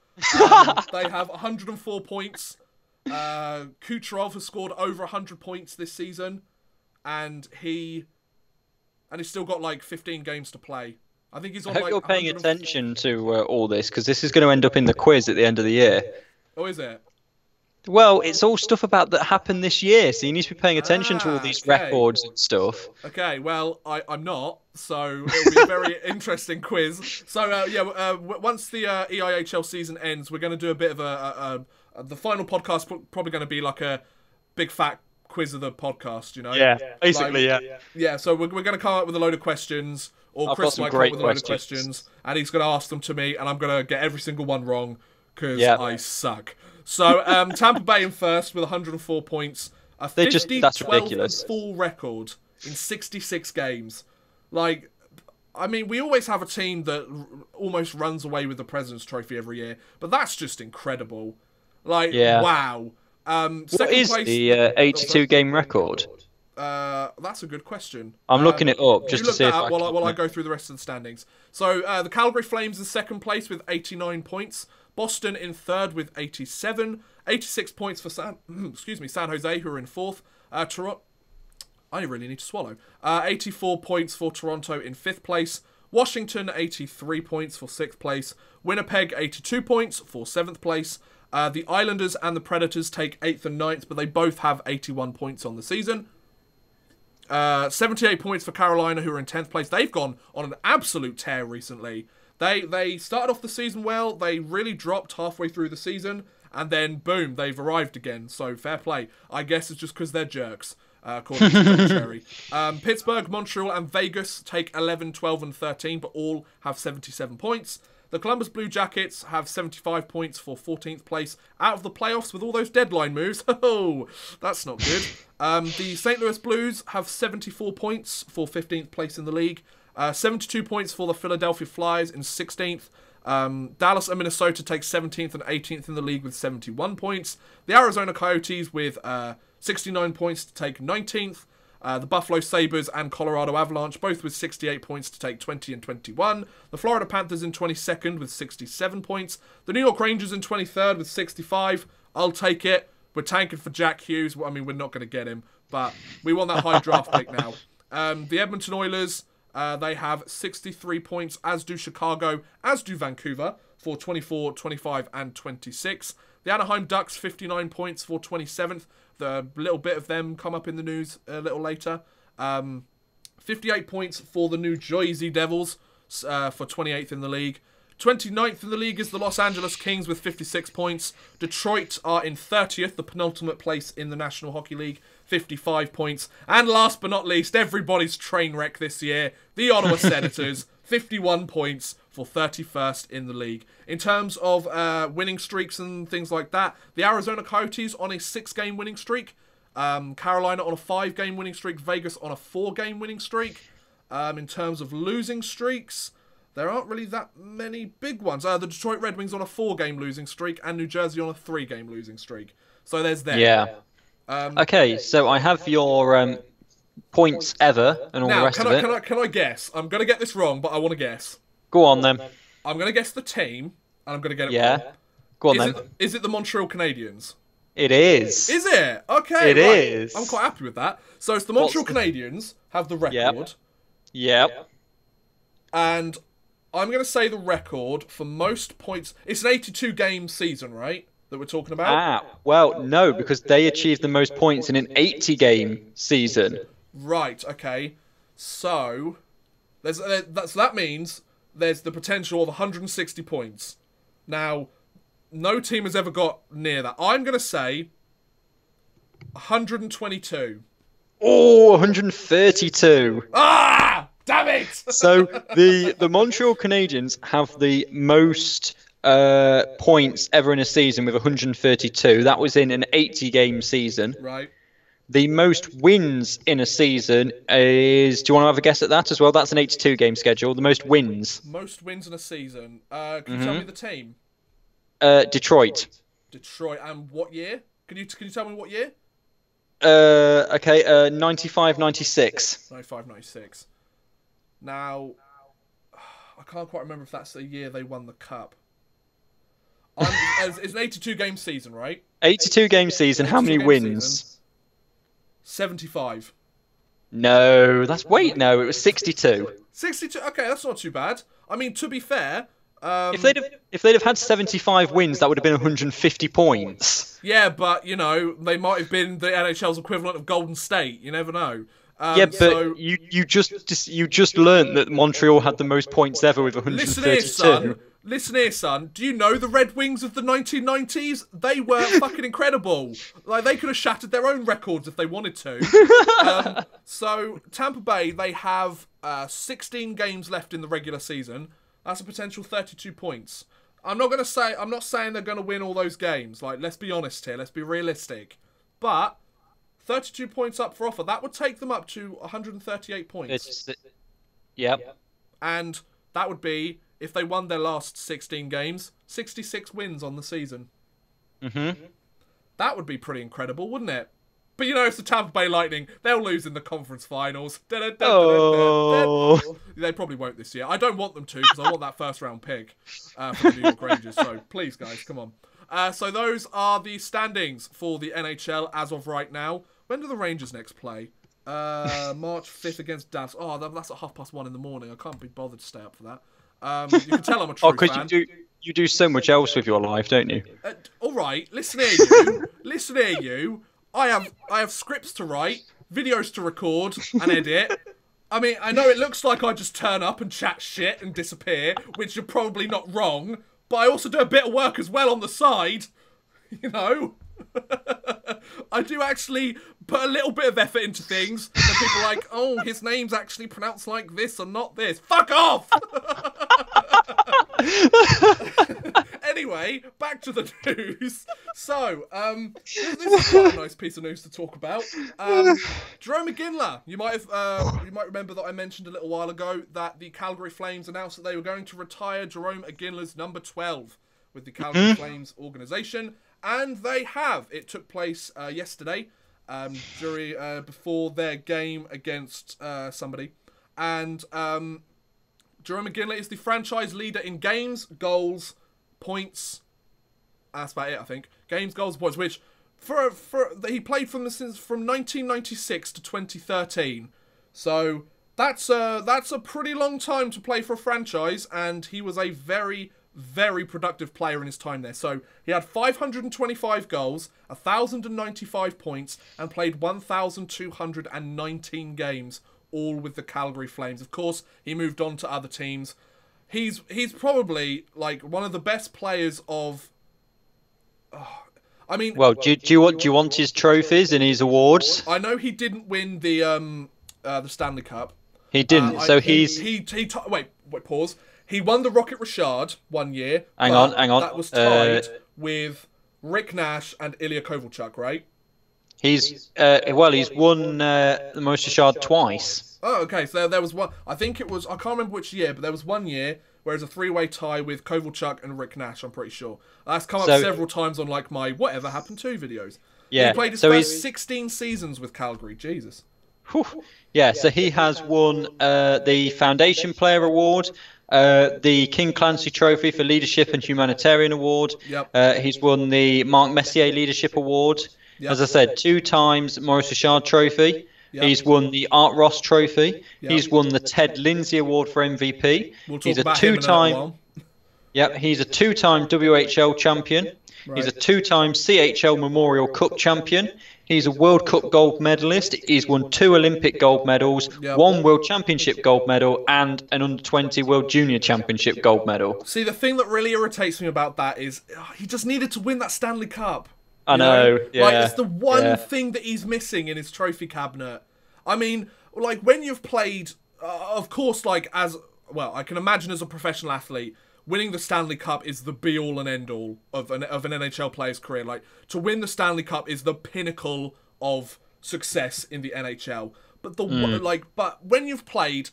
Speaker 1: They have 104 points. Kucherov has scored over 100 points this season, and he's still got like 15 games to play. I think he's on. I hope
Speaker 2: you're paying attention to all this, because this is going to end up in the quiz at the end of the year.
Speaker 1: Oh, is it?
Speaker 2: Well, it's all stuff about that happened this year, so you need to be paying attention to all these records and stuff.
Speaker 1: Okay, well, I'm not, so it'll be a very interesting quiz. So, once the EIHL season ends, we're going to do a bit of the final podcast, probably going to be like a big fat quiz of the podcast, you know?
Speaker 2: Yeah, basically, like, yeah.
Speaker 1: Yeah, so we're going to come up with a load of questions, or Chris might come up with a load of questions, and he's going to ask them to me, and I'm going to get every single one wrong, because I suck. So, Tampa Bay in first with 104 points. A 50-12 full record in 66 games. Like, I mean, we always have a team that almost runs away with the President's Trophy every year, but that's just incredible. Like, wow.
Speaker 2: What is the 82-game record?
Speaker 1: That's a good question.
Speaker 2: I'm looking it up just to see if
Speaker 1: while I go through the rest of the standings. So, the Calgary Flames in second place with 89 points. Boston in third with 87. 86 points for San Jose, who are in fourth. Toronto. I really need to swallow. 84 points for Toronto in fifth place. Washington, 83 points for sixth place. Winnipeg, 82 points for seventh place. The Islanders and the Predators take 8th and 9th, but they both have 81 points on the season. 78 points for Carolina, who are in 10th place. They've gone on an absolute tear recently. They started off the season well. They really dropped halfway through the season, and then, boom, they've arrived again. So, fair play. I guess it's just because they're jerks, according to Tom Cherry. Pittsburgh, Montreal, and Vegas take 11, 12, and 13, but all have 77 points. The Columbus Blue Jackets have 75 points for 14th place out of the playoffs with all those deadline moves. Oh, that's not good. The St. Louis Blues have 74 points for 15th place in the league. 72 points for the Philadelphia Flyers in 16th. Dallas and Minnesota take 17th and 18th in the league with 71 points. The Arizona Coyotes with 69 points to take 19th. The Buffalo Sabres and Colorado Avalanche both with 68 points to take 20 and 21. The Florida Panthers in 22nd with 67 points. The New York Rangers in 23rd with 65. I'll take it. We're tanking for Jack Hughes. I mean, we're not going to get him, but we want that high draft pick now. The Edmonton Oilers... they have 63 points, as do Chicago, as do Vancouver, for 24, 25, and 26. The Anaheim Ducks, 59 points for 27th. The little bit of them come up in the news a little later. 58 points for the New Jersey Devils for 28th in the league. 29th in the league is the Los Angeles Kings with 56 points. Detroit are in 30th, the penultimate place in the National Hockey League, 55 points. And last but not least, everybody's train wreck this year, the Ottawa Senators, 51 points for 31st in the league. In terms of winning streaks and things like that, the Arizona Coyotes on a 6-game winning streak, Carolina on a 5-game winning streak, Vegas on a 4-game winning streak. In terms of losing streaks, there aren't really that many big ones. The Detroit Red Wings on a 4-game losing streak, and New Jersey on a 3-game losing streak. So there's that.
Speaker 2: Yeah. Okay, so I have your points ever and all the rest of it.
Speaker 1: Can I guess? I'm going to get this wrong, but I want to guess.
Speaker 2: Go on, then.
Speaker 1: I'm going to guess the team, and I'm going to get it wrong.
Speaker 2: Go on, then.
Speaker 1: Is it the Montreal Canadiens?
Speaker 2: It is.
Speaker 1: Is it? Okay,
Speaker 2: It is.
Speaker 1: I'm quite happy with that. So it's the Montreal Canadiens have the record.
Speaker 2: Yep.
Speaker 1: And I'm going to say the record for most points. It's an 82-game season, right? That we're talking about?
Speaker 2: Well, no, because they achieved the most points in an 80-game season.
Speaker 1: Right, okay. So that means there's the potential of 160 points. Now, no team has ever got near that. I'm going to say 122.
Speaker 2: Oh, 132.
Speaker 1: Ah! Damn it!
Speaker 2: So the Montreal Canadiens have the most points ever in a season with 132. That was in an 80-game season.
Speaker 1: Right.
Speaker 2: The most wins in a season is... Do you want to have a guess at that as well? That's an 82-game schedule. The most wins.
Speaker 1: Most wins in a season. Can you tell me the team?
Speaker 2: Detroit.
Speaker 1: Detroit. And what year? Can you tell me what year?
Speaker 2: Okay, 95-96.
Speaker 1: 95-96. Now, I can't quite remember if that's the year they won the cup. It's an 82-game season, right?
Speaker 2: 82-game season. How many wins?
Speaker 1: Season. 75.
Speaker 2: No, no, it was 62.
Speaker 1: 62. Okay, that's not too bad. I mean, to be fair,
Speaker 2: if they'd have had 75 wins, that would have been 150 points.
Speaker 1: Yeah, but you know, they might have been the NHL's equivalent of Golden State. You never know.
Speaker 2: Yeah, but you just learned that Montreal had the most points ever with 132.
Speaker 1: Listen here, son. Do you know the Red Wings of the 1990s? They were fucking incredible. Like, they could have shattered their own records if they wanted to. So, Tampa Bay, they have 16 games left in the regular season. That's a potential 32 points. I'm not saying they're going to win all those games. Like, let's be honest here. Let's be realistic. But 32 points up for offer. That would take them up to 138 points.
Speaker 2: Yep.
Speaker 1: And that would be, if they won their last 16 games, 66 wins on the season.
Speaker 2: Mm-hmm.
Speaker 1: That would be pretty incredible, wouldn't it? But you know, it's the Tampa Bay Lightning. They'll lose in the conference finals.
Speaker 2: Oh.
Speaker 1: They probably won't this year. I don't want them to, because I want that first-round pick for the New York Rangers. So please, guys, come on. So those are the standings for the NHL as of right now. When do the Rangers next play? March 5th against Dallas. Oh, that's at 1:30 in the morning. I can't be bothered to stay up for that. You can tell I'm a true fan.
Speaker 2: You do so much else with your life, don't you?
Speaker 1: All right, listen here, you. I have scripts to write, videos to record and edit. I mean, I know it looks like I just turn up and chat shit and disappear, which you're probably not wrong, but I also do a bit of work as well on the side. You know? I do actually put a little bit of effort into things. And people are like, oh, his name's actually pronounced like this and not this. Fuck off! Anyway, back to the news. So, this is quite a nice piece of news to talk about. Jarome Iginla. You might remember that I mentioned a little while ago that the Calgary Flames announced that they were going to retire Jarome Iginla's number 12 with the Calgary Flames organisation. And they have. It took place yesterday, before their game against somebody. And Jarome Iginla is the franchise leader in games, goals, points. That's about it, I think. Games, goals, points. Which he played from 1996 to 2013. So that's a pretty long time to play for a franchise, and he was a very, very productive player in his time there. So he had 525 goals, 1,095 points, and played 1,219 games, all with the Calgary Flames. Of course, he moved on to other teams. He's probably like one of the best players of. I mean,
Speaker 2: well, do you want his trophies and his awards?
Speaker 1: I know he didn't win the Stanley Cup.
Speaker 2: He didn't. Wait,
Speaker 1: Pause. He won the Rocket Richard one year.
Speaker 2: Hang on.
Speaker 1: That was tied with Rick Nash and Ilya Kovalchuk, right?
Speaker 2: He's won the Most Richard twice.
Speaker 1: Oh, okay. So there was one. I think it was. I can't remember which year, but there was one year where it was a three-way tie with Kovalchuk and Rick Nash. I'm pretty sure that's come up several times on like my Whatever Happened To videos.
Speaker 2: Yeah.
Speaker 1: He played his first 16 seasons with Calgary. Jesus.
Speaker 2: Whew. Yeah. So he has won the Foundation Player Award. The King Clancy Trophy for Leadership and Humanitarian Award.
Speaker 1: Yep.
Speaker 2: He's won the Marc Messier Leadership Award. Yep. As I said, 2 times Maurice Richard Trophy. Yep. He's won the Art Ross Trophy. Yep. He's won the Ted Lindsay Award for MVP. He's a 2-time. Yep. He's a 2-time WHL champion. Right. He's a 2-time CHL Memorial Cup champion. He's a World Cup gold medalist. He's won 2 Olympic gold medals, 1 World Championship gold medal, and an Under-20 World Junior Championship gold medal.
Speaker 1: See, the thing that really irritates me about that is he just needed to win that Stanley Cup.
Speaker 2: I know. Yeah.
Speaker 1: Like, it's the one thing that he's missing in his trophy cabinet. I mean, like, when you've played, of course, like, I can imagine as a professional athlete, winning the Stanley Cup is the be-all and end-all of an NHL player's career. Like, to win the Stanley Cup is the pinnacle of success in the NHL. But but when you've played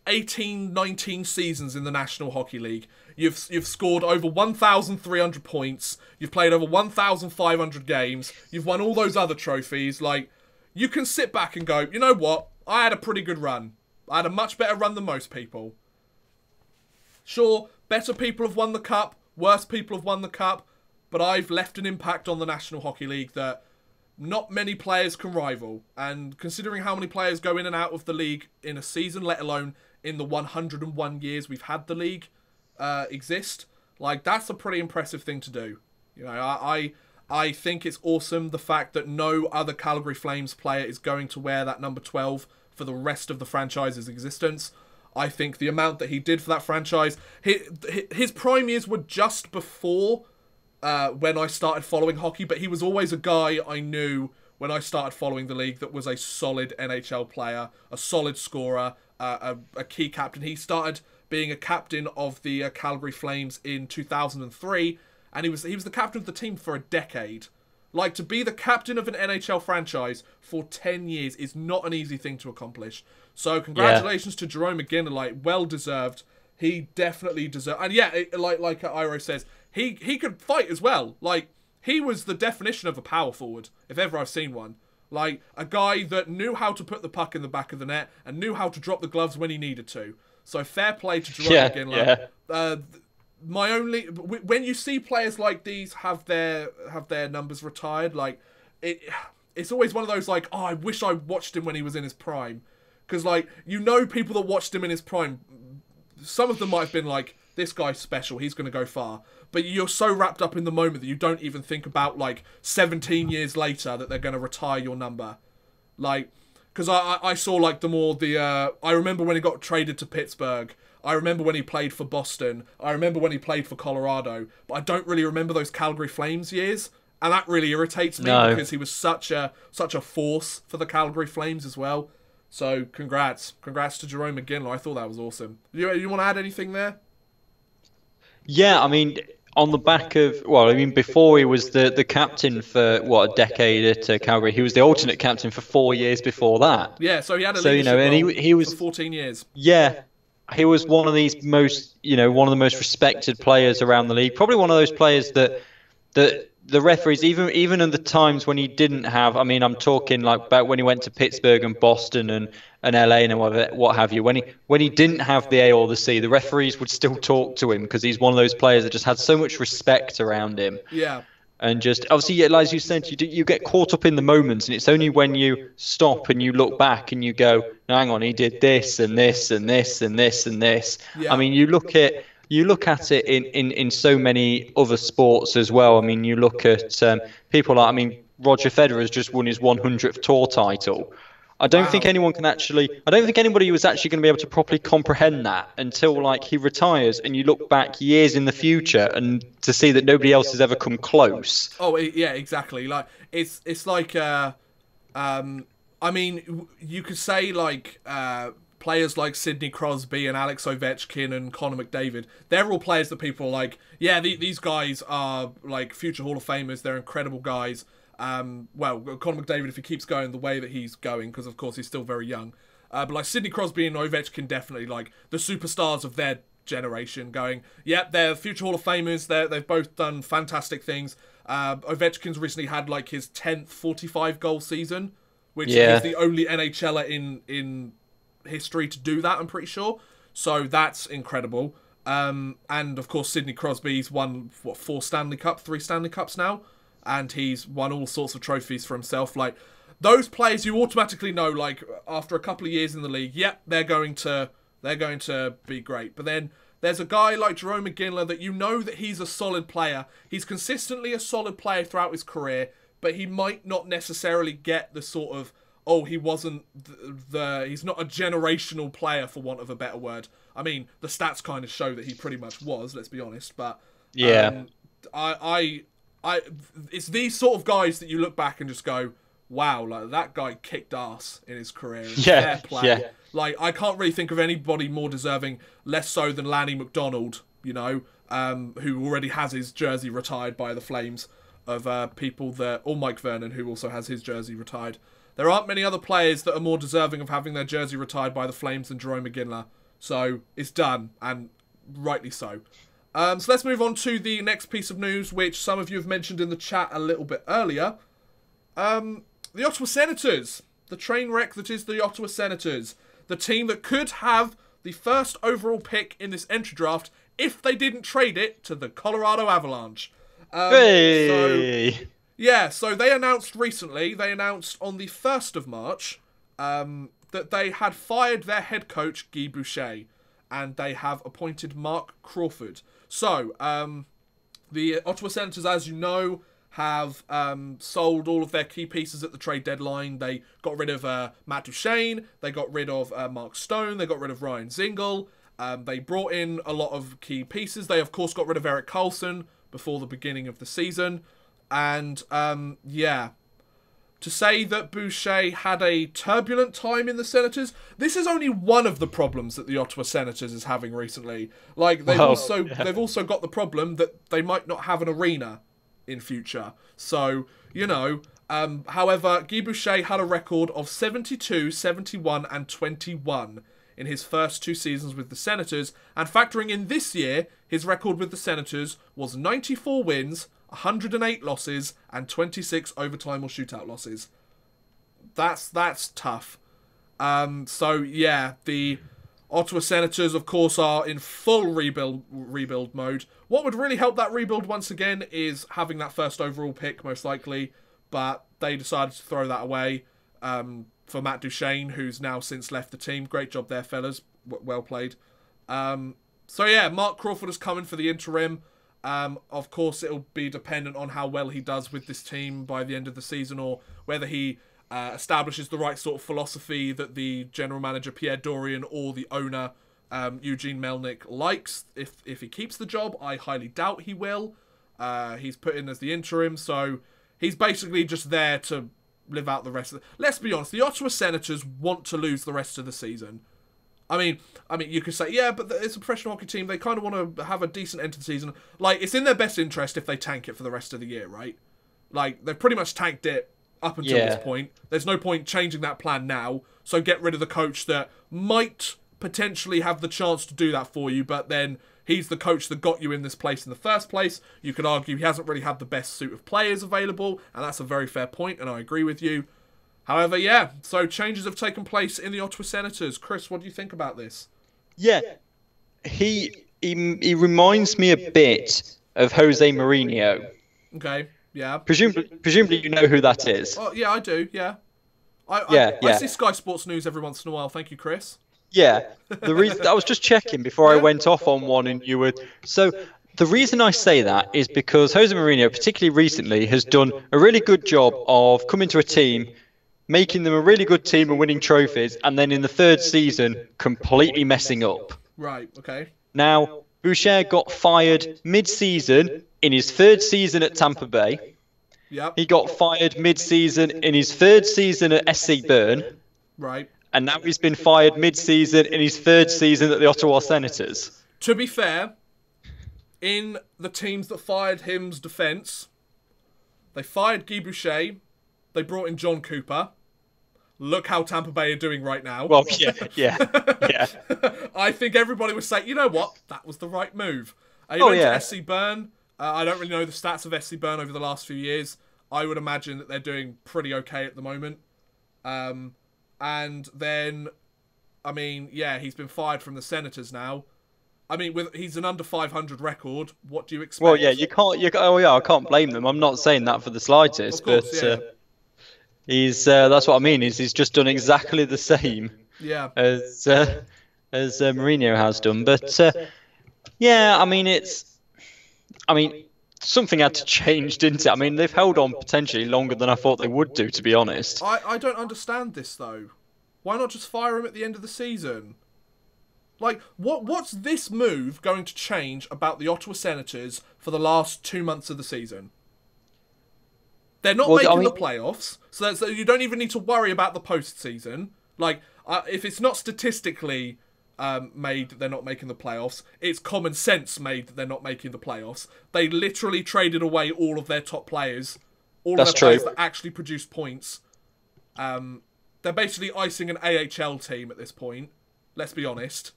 Speaker 1: 18, 19 seasons in the National Hockey League, you've scored over 1,300 points, you've played over 1,500 games, you've won all those other trophies. Like, you can sit back and go, you know what? I had a pretty good run. I had a much better run than most people. Sure, better people have won the cup, worse people have won the cup, but I've left an impact on the National Hockey League that not many players can rival. And considering how many players go in and out of the league in a season, let alone in the 101 years we've had the league exist, like, that's a pretty impressive thing to do. You know, I think it's awesome the fact that no other Calgary Flames player is going to wear that number 12 for the rest of the franchise's existence. I think the amount that he did for that franchise, his prime years were just before when I started following hockey, but he was always a guy I knew when I started following the league that was a solid NHL player, a solid scorer, a key captain. He started being a captain of the Calgary Flames in 2003, and he was the captain of the team for a decade. Like, to be the captain of an NHL franchise for 10 years is not an easy thing to accomplish. So congratulations to Jerome McGinley, like, well deserved. He definitely deserved, and like Iro says, he could fight as well. Like, he was the definition of a power forward, if ever I've seen one. Like, a guy that knew how to put the puck in the back of the net and knew how to drop the gloves when he needed to. So fair play to Jerome McGinley. When you see players like these have their numbers retired, like, it's always one of those, like, oh, I wish I watched him when he was in his prime. Because, like, you know, people that watched him in his prime, some of them might have been like, this guy's special, he's going to go far. But you're so wrapped up in the moment that you don't even think about, like, 17 years later that they're going to retire your number. Like, because I saw, like, I remember when he got traded to Pittsburgh. I remember when he played for Boston. I remember when he played for Colorado. But I don't really remember those Calgary Flames years. And that really irritates me because he was such a force for the Calgary Flames as well. So, congrats to Jerome McGinley. I thought that was awesome. You want to add anything there?
Speaker 2: Yeah, I mean, on the back of, before he was the captain for, a decade at Calgary, he was the alternate captain for 4 years before that.
Speaker 1: Yeah, so he had a leadership role he was for 14 years.
Speaker 2: Yeah, he was one of these one of the most respected players around the league. Probably one of those players that the referees, even in the times when he didn't have, I'm talking like about when he went to Pittsburgh and Boston and LA and what have you, when he didn't have the A or the C, the referees would still talk to him because he's one of those players that just had so much respect around him.
Speaker 1: Yeah.
Speaker 2: And just, obviously, as you said, you get caught up in the moments, and it's only when you stop and you look back and you go, no, hang on, he did this and this and this and this and this. Yeah. I mean, you look at it in so many other sports as well. I mean, you look at people like, Roger Federer has just won his 100th tour title. I don't think anybody was actually going to be able to properly comprehend that until, like, he retires and you look back years in the future and to see that nobody else has ever come close.
Speaker 1: Oh, yeah, exactly. Like, it's like, you could say, like, players like Sidney Crosby and Alex Ovechkin and Connor McDavid, they're all players that people are like, yeah, these guys are like future Hall of Famers. They're incredible guys. Well, Connor McDavid, if he keeps going the way that he's going, because of course he's still very young. But like Sidney Crosby and Ovechkin, definitely like the superstars of their generation, going, yep, they're future Hall of Famers. They've both done fantastic things. Ovechkin's recently had like his 10th 45-goal season, which is the only NHLer in history to do that, I'm pretty sure. So that's incredible. And of course, Sidney Crosby's won, what, 3 Stanley Cups now? And he's won all sorts of trophies for himself. Like, those players you automatically know, like, after a couple of years in the league, yep, they're going to be great. But then there's a guy like Jarome Iginla that you know that he's a solid player. He's consistently a solid player throughout his career, but he might not necessarily get the sort of, he wasn't he's not a generational player, for want of a better word. I mean, the stats kind of show that he pretty much was, let's be honest. But yeah, it's these sort of guys that you look back and just go, wow, like that guy kicked ass in his career. Fair play. Yeah. Like, I can't really think of anybody more deserving, less so than Lanny McDonald, you know, who already has his jersey retired by the Flames, of people that, or Mike Vernon, who also has his jersey retired. There aren't many other players that are more deserving of having their jersey retired by the Flames than Jarome Iginla. So it's done, and rightly so. So let's move on to the next piece of news, which some of you have mentioned in the chat a little bit earlier. The Ottawa Senators. The train wreck that is the Ottawa Senators. The team that could have the first overall pick in this entry draft if they didn't trade it to the Colorado Avalanche. So they announced recently, on the 1st of March, that they had fired their head coach, Guy Boucher, and they have appointed Mark Crawford. So, the Ottawa Senators, as you know, have sold all of their key pieces at the trade deadline. They got rid of Matt Duchene, they got rid of Mark Stone, they got rid of Ryan Zingle, they brought in a lot of key pieces. They, of course, got rid of Erik Karlsson before the beginning of the season. And, to say that Boucher had a turbulent time in the Senators, this is only one of the problems that the Ottawa Senators is having recently. Like, they've also got the problem that they might not have an arena in future. So, you know, however, Guy Boucher had a record of 72, 71 and 21 in his first 2 seasons with the Senators, and factoring in this year, his record with the Senators was 94 wins, 108 losses, and 26 overtime or shootout losses. That's tough. So yeah, the Ottawa Senators, of course, are in full rebuild mode. What would really help that rebuild once again is having that first overall pick, most likely, but they decided to throw that away for Matt Duchene, who's now since left the team. Great job there, fellas. Well played. So yeah, Mark Crawford is coming for the interim. Of course, it'll be dependent on how well he does with this team by the end of the season, or whether he establishes the right sort of philosophy that the general manager, Pierre Dorian, or the owner, Eugene Melnyk, likes. If he keeps the job, I highly doubt he will. He's put in as the interim, so he's basically just there to live out the rest of the... Let's be honest, the Ottawa Senators want to lose the rest of the season. I mean, you could say, yeah, but it's a professional hockey team. They kind of want to have a decent end to the season. Like, it's in their best interest if they tank it for the rest of the year, right? Like, they've pretty much tanked it up until this point. There's no point changing that plan now. So get rid of the coach that might potentially have the chance to do that for you, but then he's the coach that got you in this place in the first place. You could argue he hasn't really had the best suit of players available, and that's a very fair point, and I agree with you. However, yeah, so changes have taken place in the Ottawa Senators. Chris, what do you think about this?
Speaker 2: Yeah, he reminds me a bit of Jose Mourinho.
Speaker 1: Okay, yeah.
Speaker 2: Presumably you know who that is.
Speaker 1: Oh, yeah, I do, yeah. I see Sky Sports News every once in a while. Thank you, Chris.
Speaker 2: Yeah, the reason I was just checking before I went off on one, and you were... So the reason I say that is because Jose Mourinho, particularly recently, has done a really good job of coming to a team, making them a really good team and winning trophies, and then in the 3rd season, completely messing up.
Speaker 1: Right, okay.
Speaker 2: Now, Boucher got fired mid-season in his 3rd season at Tampa Bay.
Speaker 1: Yep.
Speaker 2: He got fired mid-season in his 3rd season at SC Bern.
Speaker 1: Right.
Speaker 2: and now he's been fired mid-season in his third season at the Ottawa Senators.
Speaker 1: To be fair, in the teams that fired him's defence, they fired Guy Boucher, they brought in John Cooper. Look how Tampa Bay are doing right now.
Speaker 2: Well, yeah.
Speaker 1: I think everybody would say, you know what, that was the right move. You went to SC Byrne. I don't really know the stats of SC Byrne over the last few years. I would imagine that they're doing pretty okay at the moment. And then, I mean, yeah, he's been fired from the Senators now. I mean, he's an under 500 record. What do you expect?
Speaker 2: Well, yeah, I can't blame them. I'm not saying that for the slightest,
Speaker 1: of course,
Speaker 2: but he's that's what I mean. Is he's just done exactly the same, as Mourinho has done. But yeah, I mean, something had to change, didn't it? I mean, they've held on potentially longer than I thought they would do, to be honest.
Speaker 1: I don't understand this though. Why not just fire him at the end of the season? Like, what's this move going to change about the Ottawa Senators for the last 2 months of the season? They're not making the playoffs, so you don't even need to worry about the postseason. Like, if it's not statistically made that they're not making the playoffs, it's common sense made that they're not making the playoffs. They literally traded away all of their top players, players that actually produce points. They're basically icing an AHL team at this point. Let's be honest.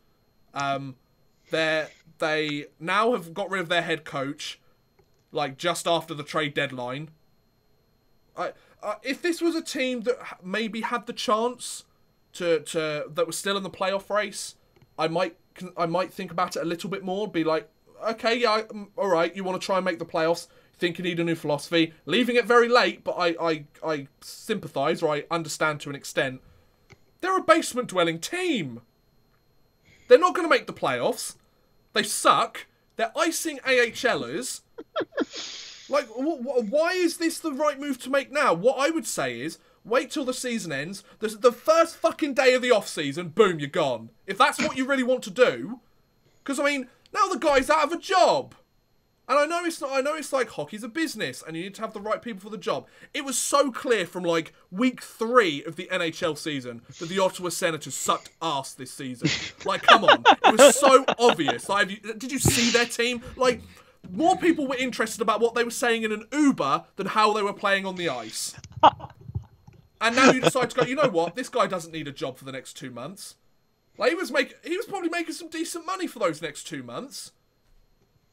Speaker 1: They now have got rid of their head coach, like just after the trade deadline. If this was a team that maybe had the chance that was still in the playoff race, I might think about it a little bit more. Be like, okay, yeah, all right, you want to try and make the playoffs. Think you need a new philosophy. Leaving it very late, but I sympathise, or I understand to an extent. They're a basement-dwelling team. They're not going to make the playoffs. They suck. They're icing AHLers. Like, why is this the right move to make now? What I would say is, wait till the season ends. The first fucking day of the off-season, boom, you're gone. If that's what you really want to do. Because, I mean, now the guy's out of a job. And I know it's like hockey's a business and you need to have the right people for the job. It was so clear from like week 3 of the NHL season that the Ottawa Senators sucked ass this season. Like, come on. It was so obvious. Like, did you see their team? Like, more people were interested about what they were saying in an Uber than how they were playing on the ice. And now you decide to go, you know what? This guy doesn't need a job for the next 2 months. Like, he was probably making some decent money for those next 2 months.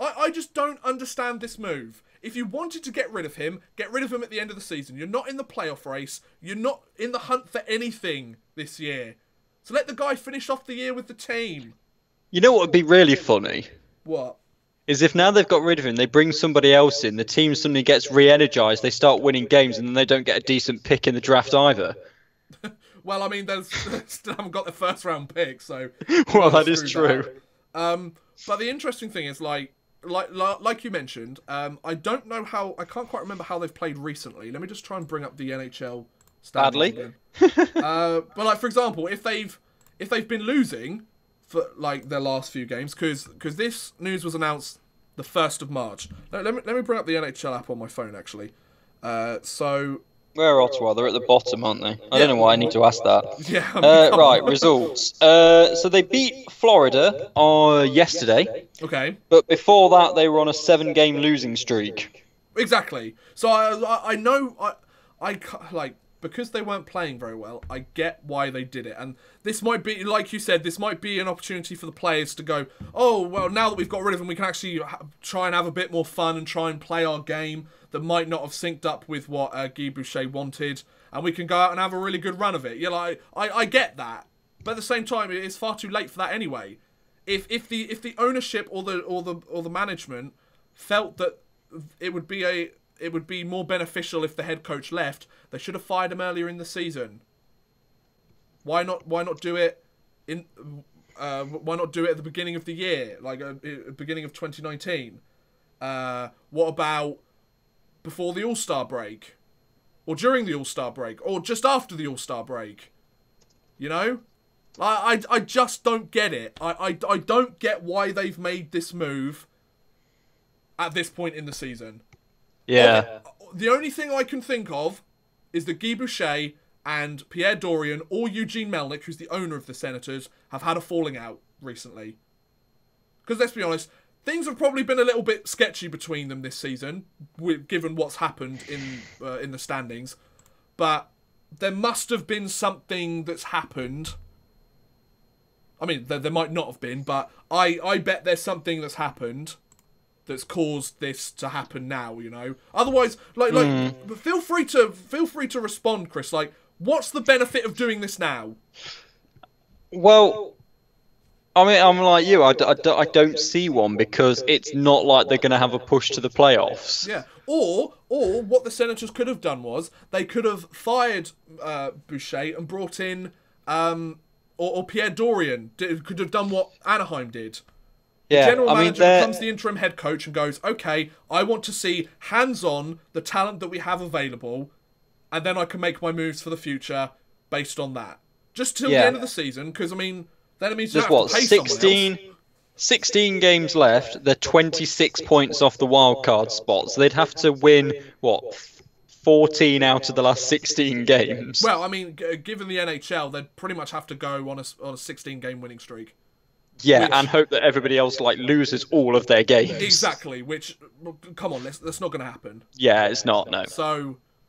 Speaker 1: I just don't understand this move. If you wanted to get rid of him at the end of the season. You're not in the playoff race. You're not in the hunt for anything this year. So let the guy finish off the year with the team.
Speaker 2: You know what would be really funny?
Speaker 1: What?
Speaker 2: Is if now they've got rid of him, they bring somebody else in, the team suddenly gets re-energized, they start winning games, and then they don't get a decent pick in the draft either.
Speaker 1: Well, I mean, they still haven't got the first round pick, so...
Speaker 2: Well, that is true.
Speaker 1: But the interesting thing is, like you mentioned, I don't know how... I can't quite remember how they've played recently. Let me just try and bring up the NHL standings again. But, like, for example, if they've been losing for, like, their last few games, because this news was announced the 1st of March. Let me bring up the NHL app on my phone, actually. So...
Speaker 2: Where are Ottawa? They're at the bottom, aren't they? I don't know why I need to ask that.
Speaker 1: Yeah. I mean,
Speaker 2: right, results. So they beat Florida yesterday.
Speaker 1: Okay.
Speaker 2: But before that, they were on a 7-game losing streak.
Speaker 1: Exactly. So I know I like, because they weren't playing very well, I get why they did it. And this might be, like you said, this might be an opportunity for the players to go, oh, well, now that we've got rid of them, we can actually try and have a bit more fun and try and play our game that might not have synced up with what Guy Boucher wanted. And we can go out and have a really good run of it. Yeah, like, I get that. But at the same time, it's far too late for that anyway. If the ownership or the management felt that it would be more beneficial if the head coach left, they should have fired him earlier in the season. Why not do it why not do it at the beginning of the year, like beginning of 2019? What about before the All-Star break, or during the All-Star break, or just after the All-Star break? You know, I just don't get it. I don't get why they've made this move at this point in the season.
Speaker 2: Yeah.
Speaker 1: The only thing I can think of is that Guy Boucher and Pierre Dorian or Eugene Melnick, who's the owner of the Senators, have had a falling out recently. Because let's be honest, things have probably been a little bit sketchy between them this season, given what's happened in the standings. But there must have been something that's happened. I mean, there might not have been, but I bet there's something that's happened that's caused this to happen now, you know. Otherwise, feel free to respond, Chris. Like, what's the benefit of doing this now?
Speaker 2: Well, I mean, I'm like you. I don't see one, because it's not like they're going to have a push to the playoffs.
Speaker 1: Yeah. Or what the Senators could have done was they could have fired Boucher and brought in or Pierre Dorian. Could have done what Anaheim did.
Speaker 2: Yeah,
Speaker 1: The general manager becomes the interim head coach and goes, okay, I want to see hands-on the talent that we have available, and then I can make my moves for the future based on that. Just till the end of the season, because, I mean, then it means you have to pay
Speaker 2: 16 games left. They're 26 points off the wildcard spot, so they'd have to win, 14 out of the last 16 games.
Speaker 1: Well, I mean, given the NHL, they'd pretty much have to go on a 16-game winning streak.
Speaker 2: Yeah, and hope that everybody else loses all of their games.
Speaker 1: Exactly. Which, come on, that's not going to happen.
Speaker 2: Yeah, it's not. No.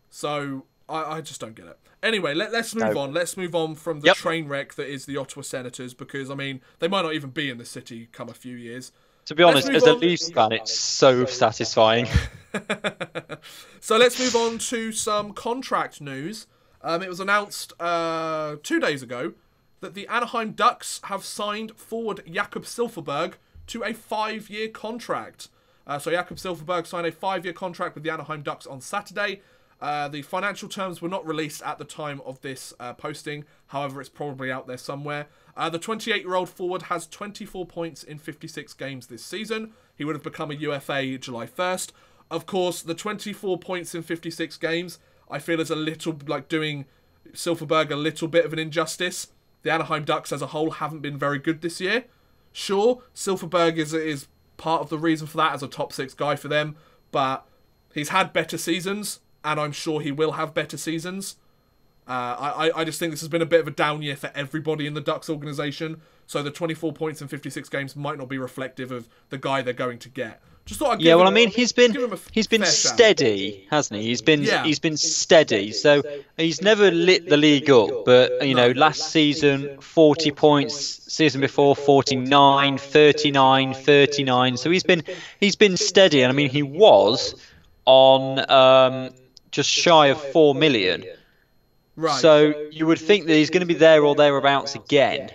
Speaker 1: So I just don't get it. Anyway, let's move on. Let's move on from the train wreck that is the Ottawa Senators, because I mean they might not even be in the city come a few years.
Speaker 2: To be honest, as a Leafs fan, it's so satisfying.
Speaker 1: So let's move on to some contract news. It was announced 2 days ago that the Anaheim Ducks have signed forward Jakob Silfverberg to a 5-year contract. So Jakob Silfverberg signed a 5-year contract with the Anaheim Ducks on Saturday. The financial terms were not released at the time of this posting. However, it's probably out there somewhere. The 28-year-old forward has 24 points in 56 games this season. He would have become a UFA July 1st. Of course, the 24 points in 56 games, I feel is a little like doing Silfverberg a little bit of an injustice. The Anaheim Ducks as a whole haven't been very good this year. Sure, Silfverberg is part of the reason for that as a top 6 guy for them, but he's had better seasons, and I'm sure he will have better seasons. I just think this has been a bit of a down year for everybody in the Ducks organisation, so the 24 points in 56 games might not be reflective of the guy they're going to get. Just thought I'd give him,
Speaker 2: he's been steady, hasn't he? He's been steady. So he's never lit the league up, but last season 40 points, season before 49, 39, 39. So he's been steady, and I mean he was on just shy of 4 million.
Speaker 1: Right.
Speaker 2: So you would think that he's going to be there or thereabouts again.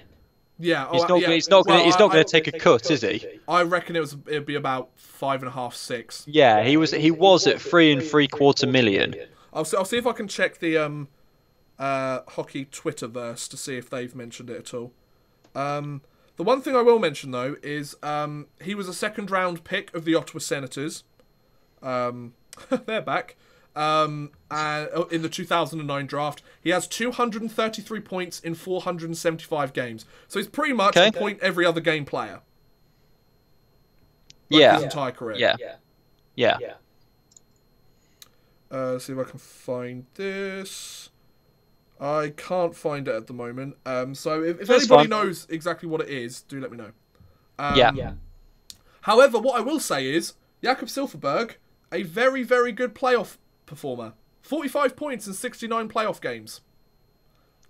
Speaker 1: Yeah,
Speaker 2: he's not going to take a cut, is he?
Speaker 1: I reckon it'd be about 5.5, 6.
Speaker 2: Yeah, he was at 3.75 million.
Speaker 1: I'll see if I can check the hockey Twitterverse to see if they've mentioned it at all. The one thing I will mention though is he was a 2nd round pick of the Ottawa Senators. They're back. In the 2009 draft, he has 233 points in 475 games. So he's pretty much a point every other game player. His entire career.
Speaker 2: Yeah.
Speaker 1: See if I can find this. I can't find it at the moment. So if anybody knows exactly what it is, do let me know. However, what I will say is Jakob Silfverberg, a very, very good playoff performer. 45 points in 69 playoff games.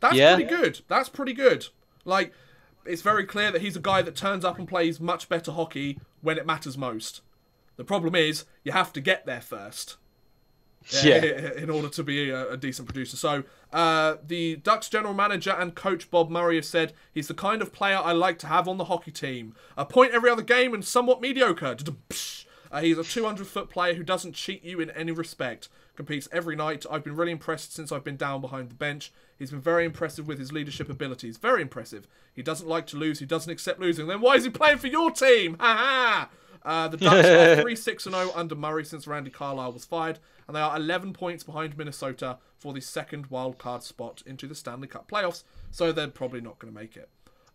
Speaker 1: That's pretty good. That's pretty good. Like, it's very clear that he's a guy that turns up and plays much better hockey when it matters most. The problem is, you have to get there first. In order to be a decent producer. So, the Ducks general manager and coach Bob Murray have said, he's the kind of player I like to have on the hockey team. A point every other game and somewhat mediocre. He's a 200-foot player who doesn't cheat you in any respect. Competes every night. I've been really impressed since I've been down behind the bench. He's been very impressive with his leadership abilities. Very impressive. He doesn't like to lose. He doesn't accept losing. Then why is he playing for your team? Ha ha! The Ducks are 3-6-0 under Murray since Randy Carlyle was fired, and they are 11 points behind Minnesota for the 2nd wildcard spot into the Stanley Cup playoffs, so they're probably not going to make it.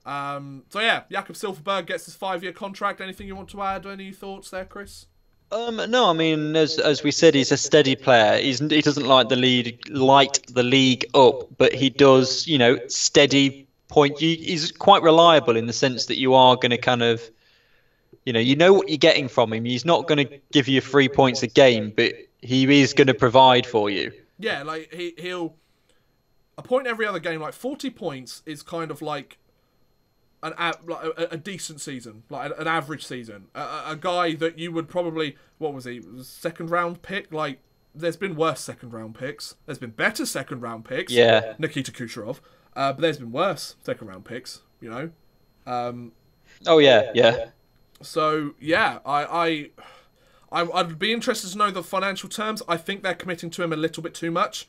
Speaker 1: So yeah, Jakob Silfverberg gets his 5-year contract. Anything you want to add? Any thoughts there, Chris?
Speaker 2: No, I mean, as we said, he's a steady player. He doesn't like the lead, light the league up, but he does, steady point. He's quite reliable in the sense that you are going to kind of, you know what you're getting from him. He's not going to give you 3 points a game, but he is going to provide for you.
Speaker 1: Yeah, like he'll a point every other game. Like 40 points is kind of like a decent season, like an average season. A guy that you would probably, what was he, second round pick? Like, there's been worse second round picks. There's been better second round picks.
Speaker 2: Yeah.
Speaker 1: Nikita Kucherov. But there's been worse second round picks,
Speaker 2: Oh yeah, yeah.
Speaker 1: So yeah, I'd be interested to know the financial terms. I think they're committing to him a little bit too much.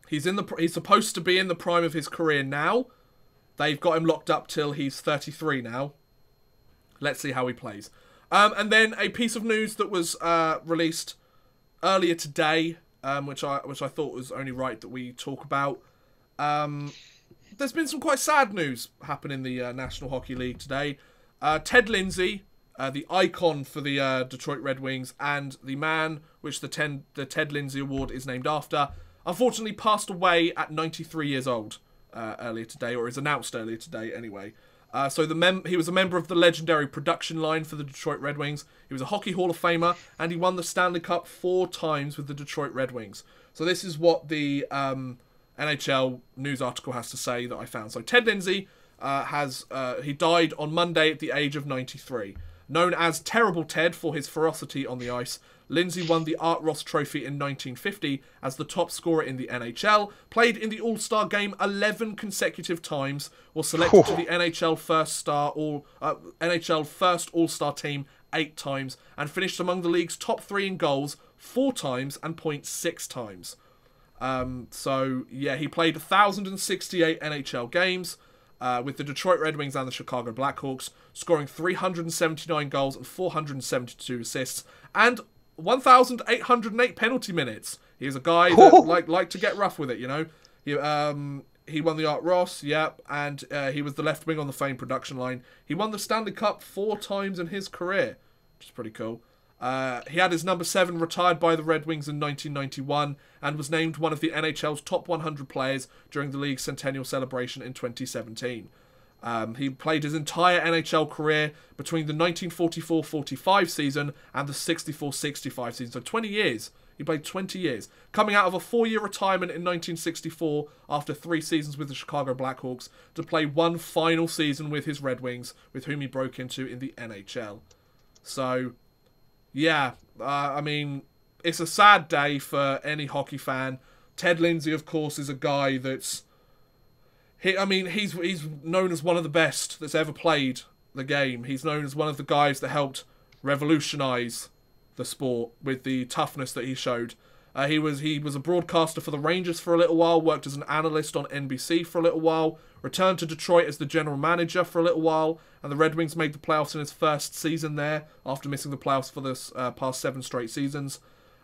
Speaker 1: He's supposed to be in the prime of his career now. They've got him locked up till he's 33 now. Let's see how he plays. And then a piece of news that was released earlier today, which I thought was only right that we talk about. There's been some quite sad news happen in the National Hockey League today. Ted Lindsay, the icon for the Detroit Red Wings, and the man which the Ted Lindsay Award is named after, unfortunately passed away at 93 years old earlier today, or is announced earlier today anyway. So he was a member of the legendary production line for the Detroit Red Wings. He was a Hockey Hall of Famer, and he won the Stanley Cup 4 times with the Detroit Red Wings. So this is what the NHL news article has to say that I found. So Ted Lindsay he died on Monday at the age of 93. Known as Terrible Ted for his ferocity on the ice, Lindsay won the Art Ross Trophy in 1950 as the top scorer in the NHL, played in the All-Star Game 11 consecutive times, was selected to the NHL First All-Star Team 8 times, and finished among the league's top 3 in goals 4 times and 0.6 times. So, yeah, he played 1,068 NHL games with the Detroit Red Wings and the Chicago Blackhawks, scoring 379 goals and 472 assists, and 1,808 penalty minutes. He's a guy that like to get rough with it, He won the Art Ross, and he was the left wing on the Fame production line. He won the Stanley Cup 4 times in his career, which is pretty cool. He had his number 7 retired by the Red Wings in 1991 and was named one of the NHL's top 100 players during the league's centennial celebration in 2017. He played his entire NHL career between the 1944-45 season and the 64-65 season. So 20 years. He played 20 years. Coming out of a 4-year retirement in 1964 after 3 seasons with the Chicago Blackhawks to play one final season with his Red Wings, with whom he broke into in the NHL. So, yeah, I mean, it's a sad day for any hockey fan. Ted Lindsay, of course, is a guy that's... He's known as one of the best that's ever played the game. He's known as one of the guys that helped revolutionise the sport with the toughness that he showed. He was a broadcaster for the Rangers for a little while, worked as an analyst on NBC for a little while, returned to Detroit as the general manager for a little while, and the Red Wings made the playoffs in his first season there after missing the playoffs for this past 7 straight seasons.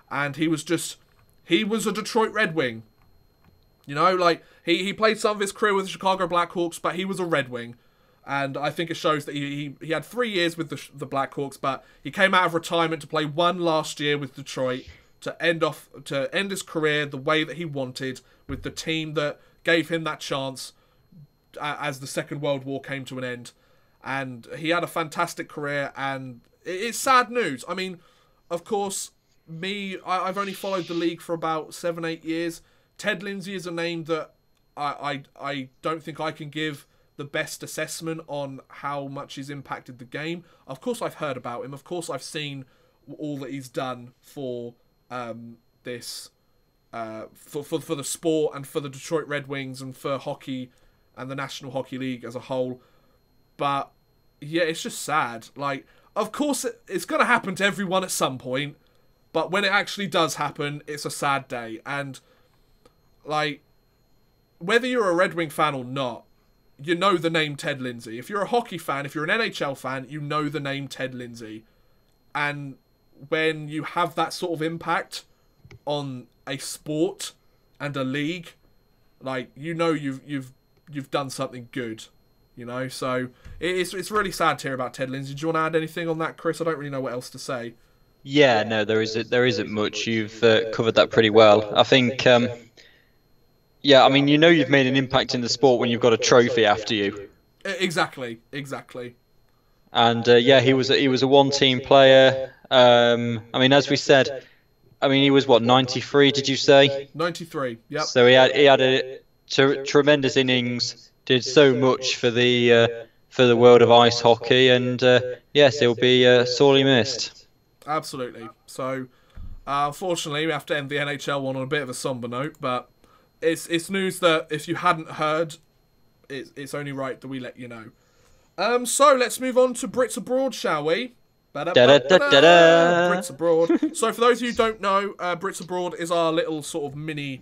Speaker 1: And he was a Detroit Red Wing. He played some of his career with the Chicago Blackhawks, but he was a Red Wing. And I think it shows that he had 3 years with the Blackhawks, but he came out of retirement to play 1 last year with Detroit to end his career the way that he wanted, with the team that gave him that chance as the Second World War came to an end. And he had a fantastic career, and it's sad news. I mean, of course, I've only followed the league for about 7-8 years. Ted Lindsay is a name that I don't think I can give the best assessment on how much he's impacted the game. Of course, I've heard about him. Of course, I've seen all that he's done for this for the sport and for the Detroit Red Wings and for hockey and the National Hockey League as a whole. But yeah, it's just sad. Like, of course, it's going to happen to everyone at some point. But when it actually does happen, it's a sad day. And like, whether you're a Red Wing fan or not, you know the name Ted Lindsay. If you're a hockey fan, if you're an NHL fan, you know the name Ted Lindsay. And when you have that sort of impact on a sport and a league, like, you know you've done something good. You know, so it's really sad to hear about Ted Lindsay. Do you want to add anything on that, Chris? I don't really know what else to say.
Speaker 2: Yeah, no, there isn't much. You've covered that pretty well. I think, yeah, I mean, you've made an impact in the sport when you've got a trophy after you.
Speaker 1: Exactly.
Speaker 2: And yeah, he was a one-team player. I mean, as we said, I mean, he was what, 93? Did you say?
Speaker 1: 93. Yep.
Speaker 2: So he had a tremendous innings. Did so much for the world of ice hockey, and yes, he'll be sorely missed.
Speaker 1: Absolutely. So, unfortunately, we have to end the NHL one on a bit of a somber note, but it's news that if you hadn't heard, it's only right that we let you know. So let's move on to Brits Abroad, shall we? Brits Abroad. So for those of you who don't know, Brits Abroad is our little sort of mini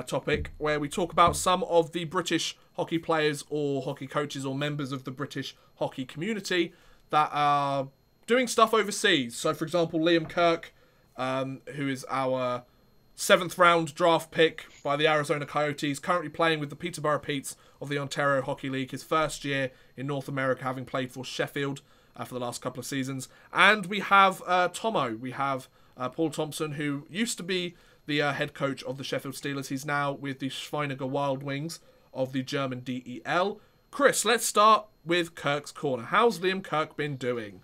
Speaker 1: topic where we talk about some of the British hockey players or hockey coaches or members of the British hockey community that are doing stuff overseas. So for example, Liam Kirk, who is our 7th round draft pick by the Arizona Coyotes, currently playing with the Peterborough Petes of the Ontario Hockey League, his first year in North America, having played for Sheffield for the last couple of seasons. And we have Tomo. We have Paul Thompson, who used to be the head coach of the Sheffield Steelers. He's now with the Schweinsteiger Wild Wings of the German DEL. Chris, let's start with Kirk's Corner. How's Liam Kirk been doing?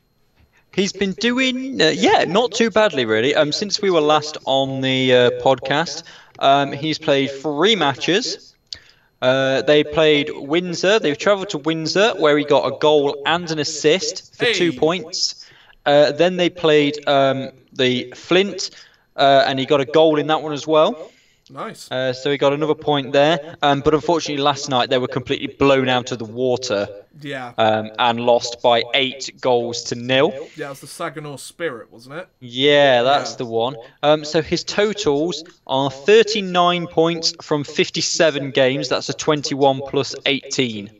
Speaker 2: He's been doing, yeah, not too badly, really. Since we were last on the podcast, he's played 3 matches. They played Windsor. They've travelled to Windsor, where he got a goal and an assist for 2 points. Then they played the Flint, and he got a goal in that one as well.
Speaker 1: Nice.
Speaker 2: So he got another point there. But unfortunately, last night they were completely blown out of the water.
Speaker 1: Yeah.
Speaker 2: And lost by 8-0.
Speaker 1: Yeah, it was the Saginaw Spirit, wasn't it?
Speaker 2: Yeah, that's the one. So his totals are 39 points from 57 games. That's a 21 plus 18.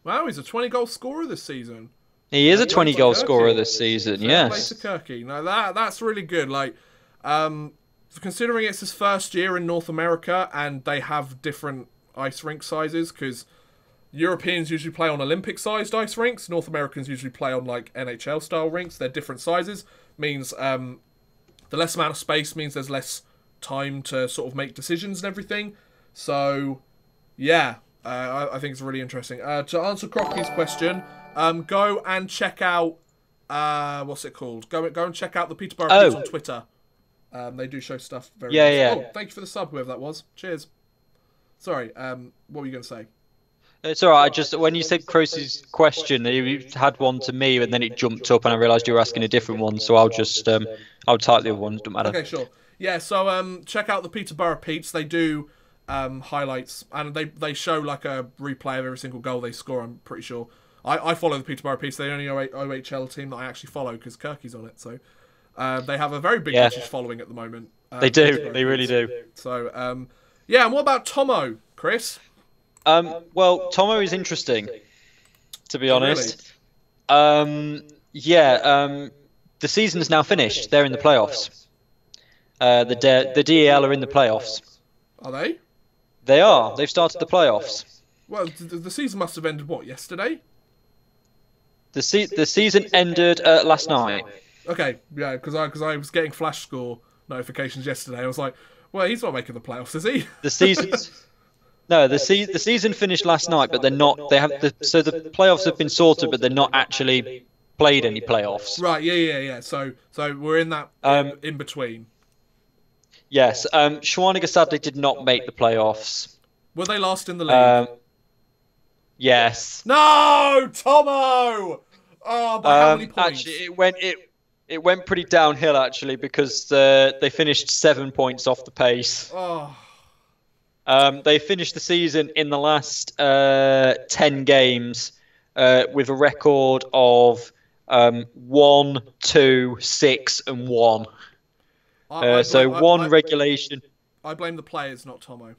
Speaker 1: Wow, he's a 20-goal scorer this season.
Speaker 2: He is a 20-goal scorer this season, yes.
Speaker 1: Play to Kirky. No, that's really good. Like, considering it's his first year in North America and they have different ice rink sizes, because Europeans usually play on Olympic-sized ice rinks. North Americans usually play on, like, NHL-style rinks. They're different sizes. Means the less amount of space means there's less time to sort of make decisions and everything. So, yeah, I think it's really interesting. To answer Crocky's question, go and check out, what's it called? Go and check out the Peterborough Petes on Twitter. They do show stuff very nice.
Speaker 2: Yeah.
Speaker 1: Oh, thank you for the sub, whoever that was. Cheers. Sorry, what were you going to say?
Speaker 2: It's all right. When you said Croce's question, you had one to me, and then it jumped up, and I realised you were asking a different one. So I'll just I'll type the other one. Doesn't matter.
Speaker 1: Okay, sure. Yeah. So check out the Peterborough Petes. They do highlights, and they show like a replay of every single goal they score. I'm pretty sure. I follow the Peterborough Petes. They're the only OHL team that I actually follow because Kirky's on it. So they have a very big British following at the moment.
Speaker 2: They do. They really do.
Speaker 1: So yeah. And what about Tomo, Chris?
Speaker 2: Well, Tomo is interesting, to be honest.
Speaker 1: Really?
Speaker 2: The season is now finished. They're in the playoffs. The DEL are in the playoffs.
Speaker 1: Are they?
Speaker 2: They are. They've started the playoffs.
Speaker 1: Well, the season must have ended, what, yesterday?
Speaker 2: The season ended last night.
Speaker 1: Okay, yeah, because I was getting flash score notifications yesterday. I was like, well, he's not making the playoffs, is he?
Speaker 2: The season... No, the season finished last night, but they're not. So the playoffs have been sorted, but they're not actually played any playoffs.
Speaker 1: Right. Yeah. So we're in that in between.
Speaker 2: Yes. Schweinsteiger sadly did not make the playoffs.
Speaker 1: Were they last in the league?
Speaker 2: Yes.
Speaker 1: No, Tomo. Oh, by how many points?
Speaker 2: Actually, it went pretty downhill actually because they finished 7 points off the pace.
Speaker 1: Oh.
Speaker 2: They finished the season in the last 10 games with a record of 1, 2, 6, and 1. Regulation.
Speaker 1: I blame the players, not Tomo.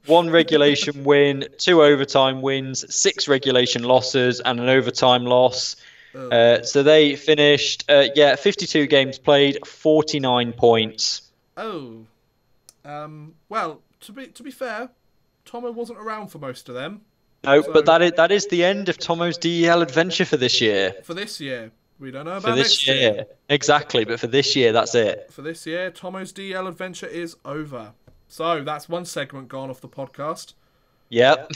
Speaker 2: 1 regulation win, 2 overtime wins, 6 regulation losses, and an overtime loss. So they finished, 52 games played, 49 points.
Speaker 1: Oh. Well, to be fair, Tomo wasn't around for most of them.
Speaker 2: No,
Speaker 1: So,
Speaker 2: but that is the end of Tomo's DEL adventure for this year.
Speaker 1: for this year. We don't know
Speaker 2: For
Speaker 1: about
Speaker 2: this
Speaker 1: next
Speaker 2: year.
Speaker 1: year.
Speaker 2: Exactly, but for this year, that's it.
Speaker 1: For this year, Tomo's DL adventure is over. So that's one segment gone off the podcast.
Speaker 2: Yep.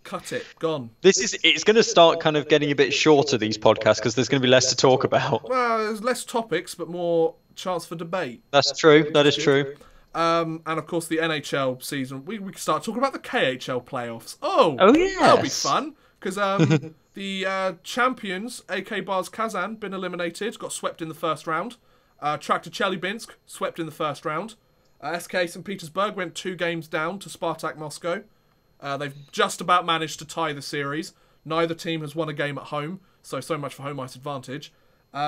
Speaker 1: Cut it. Gone.
Speaker 2: It's going to start kind of getting a bit shorter, these podcasts, because there's going to be less to talk about.
Speaker 1: Well, there's less topics, but more chance for debate.
Speaker 2: That's true. That is true.
Speaker 1: And of course, the NHL season. We can start talking about the KHL playoffs. Oh,
Speaker 2: yes.
Speaker 1: That'll be fun. Because the champions, AK Bars Kazan, been eliminated, got swept in the first round. Tractor Chelyabinsk, swept in the first round. SK St. Petersburg went 2 games down to Spartak Moscow. They've just about managed to tie the series. Neither team has won a game at home, so much for home ice advantage. Those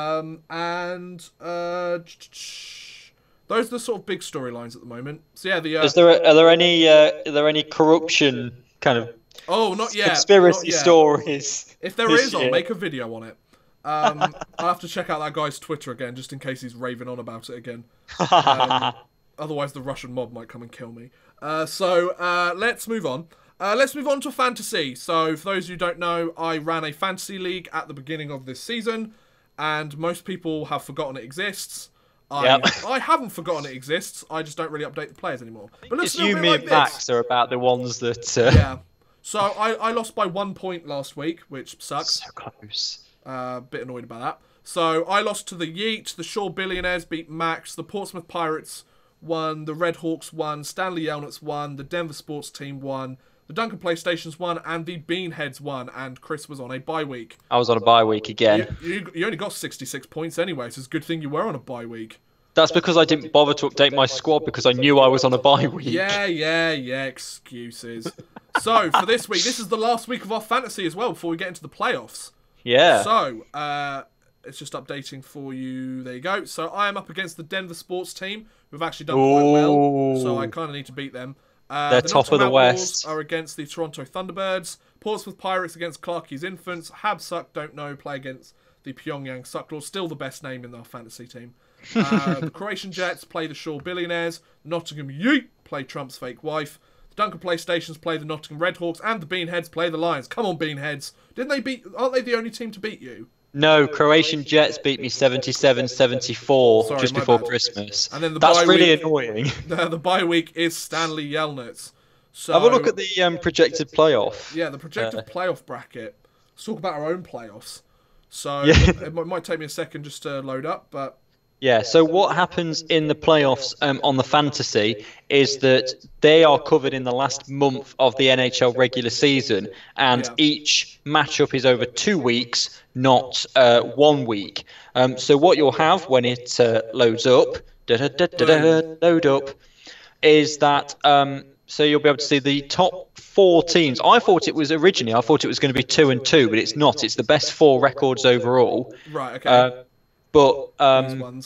Speaker 1: are the sort of big storylines at the moment. So yeah, are
Speaker 2: there any corruption kind of
Speaker 1: not yet
Speaker 2: conspiracy stories?
Speaker 1: If there is, I'll make a video on it. I'll have to check out that guy's Twitter again, just in case he's raving on about it again. Otherwise, the Russian mob might come and kill me. Let's move on. Let's move on to fantasy. So, for those who don't know, I ran a fantasy league at the beginning of this season, and most people have forgotten it exists. I haven't forgotten it exists. I just don't really update the players anymore. But
Speaker 2: it's you, me, and Max are about the ones that.
Speaker 1: Yeah. So I lost by 1 point last week, which sucks.
Speaker 2: So close.
Speaker 1: Bit annoyed about that. So I lost to the Yeet. The Shore Billionaires beat Max. The Portsmouth Pirates won. The Red Hawks won. Stanley Yelnats won. The Denver Sports Team won. The Duncan PlayStations won, and the Beanheads won, and Chris was on a bye week.
Speaker 2: I was on a bye week again.
Speaker 1: You only got 66 points anyway, so it's a good thing you were on a bye week.
Speaker 2: That's because I didn't bother to update my squad because I knew I was on a bye week.
Speaker 1: Yeah, excuses. So, for this week, this is the last week of our fantasy as well before we get into the playoffs.
Speaker 2: Yeah.
Speaker 1: So, it's just updating for you. There you go. So, I am up against the Denver Sports Team, who've actually done quite well, so I kind of need to beat them.
Speaker 2: They're top of the West.
Speaker 1: Are against the Toronto Thunderbirds. Portsmouth Pirates against Clarkie's Infants. Habsuck, don't know, play against the Pyongyang Sucklords. Still the best name in our fantasy team. The Croatian Jets play the Shore Billionaires. Nottingham Yeet play Trump's fake wife. The Duncan PlayStations play the Nottingham Redhawks. And the Beanheads play the Lions. Come on, Beanheads. Aren't they the only team to beat you?
Speaker 2: No, Croatian Jets beat me 77-74 just before Christmas.
Speaker 1: And then
Speaker 2: that's really annoying.
Speaker 1: The bye week is Stanley Yelnats. So,
Speaker 2: have a look at the projected playoff.
Speaker 1: Yeah, the projected playoff bracket. Let's talk about our own playoffs. So it might take me a second just to load up, but...
Speaker 2: Yeah, so what happens in the playoffs on the fantasy is that they are covered in the last month of the NHL regular season, and each matchup is over 2 weeks, not 1 week. So what you'll have when it loads up, load up, is that so you'll be able to see the top 4 teams. I thought it was going to be 2 and 2, but it's not. It's the best 4 records overall.
Speaker 1: Right. Okay.
Speaker 2: But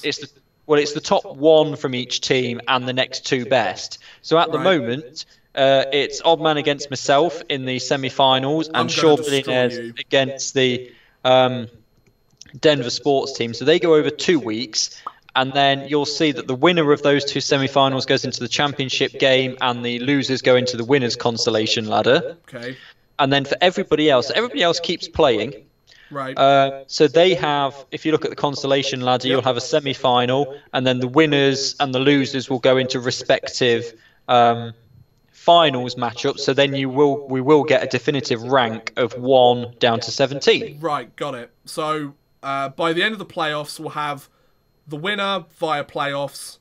Speaker 2: it's the top 1 from each team and the next 2 best. So at the moment, it's Odd Man against myself in the semi-finals and Shore Billionaires against the Denver Sports Team. So they go over 2 weeks, and then you'll see that the winner of those 2 semi-finals goes into the championship game, and the losers go into the winners' consolation ladder.
Speaker 1: Okay.
Speaker 2: And then for everybody else keeps playing.
Speaker 1: Right.
Speaker 2: So they have, if you look at the consolation ladder, you'll have a semi-final, and then the winners and the losers will go into respective finals matchups. So then we will get a definitive rank of 1 down to 17.
Speaker 1: Right, got it. So by the end of the playoffs, we'll have the winner via playoffs.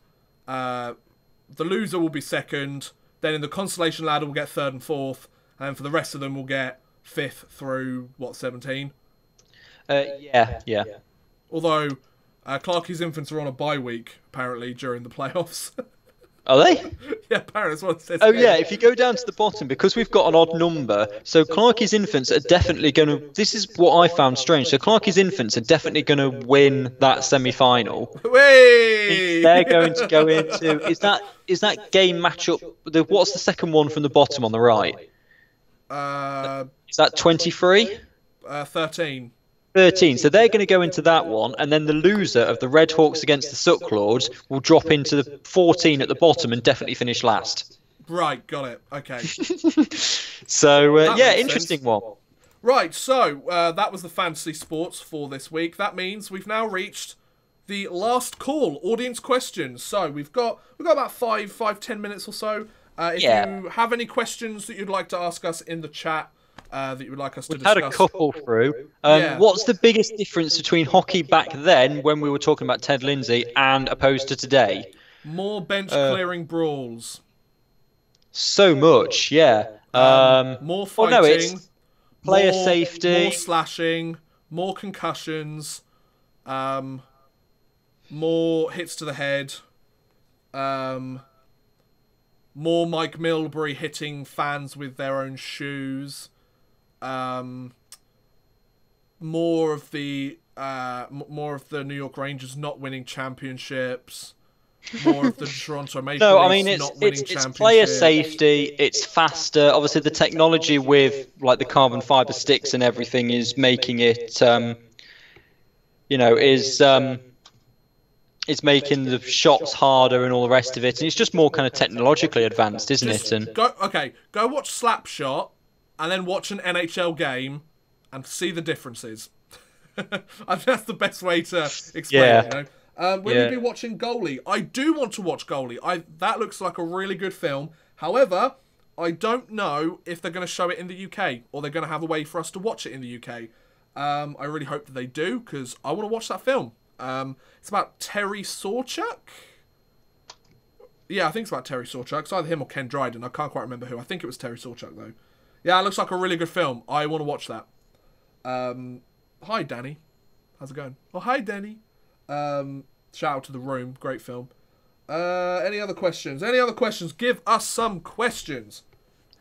Speaker 1: The loser will be second. Then in the consolation ladder, we'll get 3rd and 4th, and for the rest of them, we'll get 5th through 17.
Speaker 2: Yeah.
Speaker 1: Although, Clarkie's Infants are on a bye week, apparently, during the playoffs.
Speaker 2: Are they?
Speaker 1: Yeah, apparently that's what it says.
Speaker 2: Oh, yeah, if you go down to the bottom, because we've got an odd number, so Clarkie's Infants are definitely going to... This is what I found strange. So Clarkie's Infants are definitely going to win that semi-final.
Speaker 1: Whee!
Speaker 2: They're going to go into... Is that game matchup... What's the second one from the bottom on the right? Is that 23?
Speaker 1: 13.
Speaker 2: 13. So they're going to go into that one, and then the loser of the Red Hawks against the Sucklords will drop into the 14 at the bottom and definitely finish last.
Speaker 1: Right, got it. Okay.
Speaker 2: So, yeah,
Speaker 1: makes
Speaker 2: interesting
Speaker 1: sense.
Speaker 2: one.
Speaker 1: Right, so that was the fantasy sports for this week. That means we've now reached the last call, audience questions. So we've got about 10 minutes or so. If you have any questions that you'd like to ask us in the chat, that you would like us to discuss.
Speaker 2: We've had a couple through.
Speaker 1: Yeah.
Speaker 2: What's the biggest difference between hockey back then, when we were talking about Ted Lindsay, and opposed to today?
Speaker 1: More bench clearing brawls.
Speaker 2: So much, yeah.
Speaker 1: More fighting.
Speaker 2: Well, no, it's player safety.
Speaker 1: More slashing. More concussions. More hits to the head. More Mike Milbury hitting fans with their own shoes. More of the New York Rangers not winning championships. More of the Toronto Maple Leafs not winning championships.
Speaker 2: It's player safety. It's faster. Obviously, the technology with like the carbon fiber sticks and everything is making it, it's making the shots harder and all the rest of it. And it's just more kind of technologically advanced, isn't it? And
Speaker 1: go watch Slapshot, and then watch an NHL game, and see the differences. I think that's the best way to explain it. You know. Will you be watching Goalie? I do want to watch Goalie. That looks like a really good film. However, I don't know if they're going to show it in the UK or they're going to have a way for us to watch it in the UK. I really hope that they do, because I want to watch that film. It's about Terry Sawchuk. Yeah, I think it's about Terry Sawchuk. It's either him or Ken Dryden. I can't quite remember who. I think it was Terry Sawchuk, though. Yeah, it looks like a really good film. I want to watch that. Hi, Danny. How's it going? Oh, hi, Danny. Shout out to The Room. Great film. Any other questions? Give us some questions.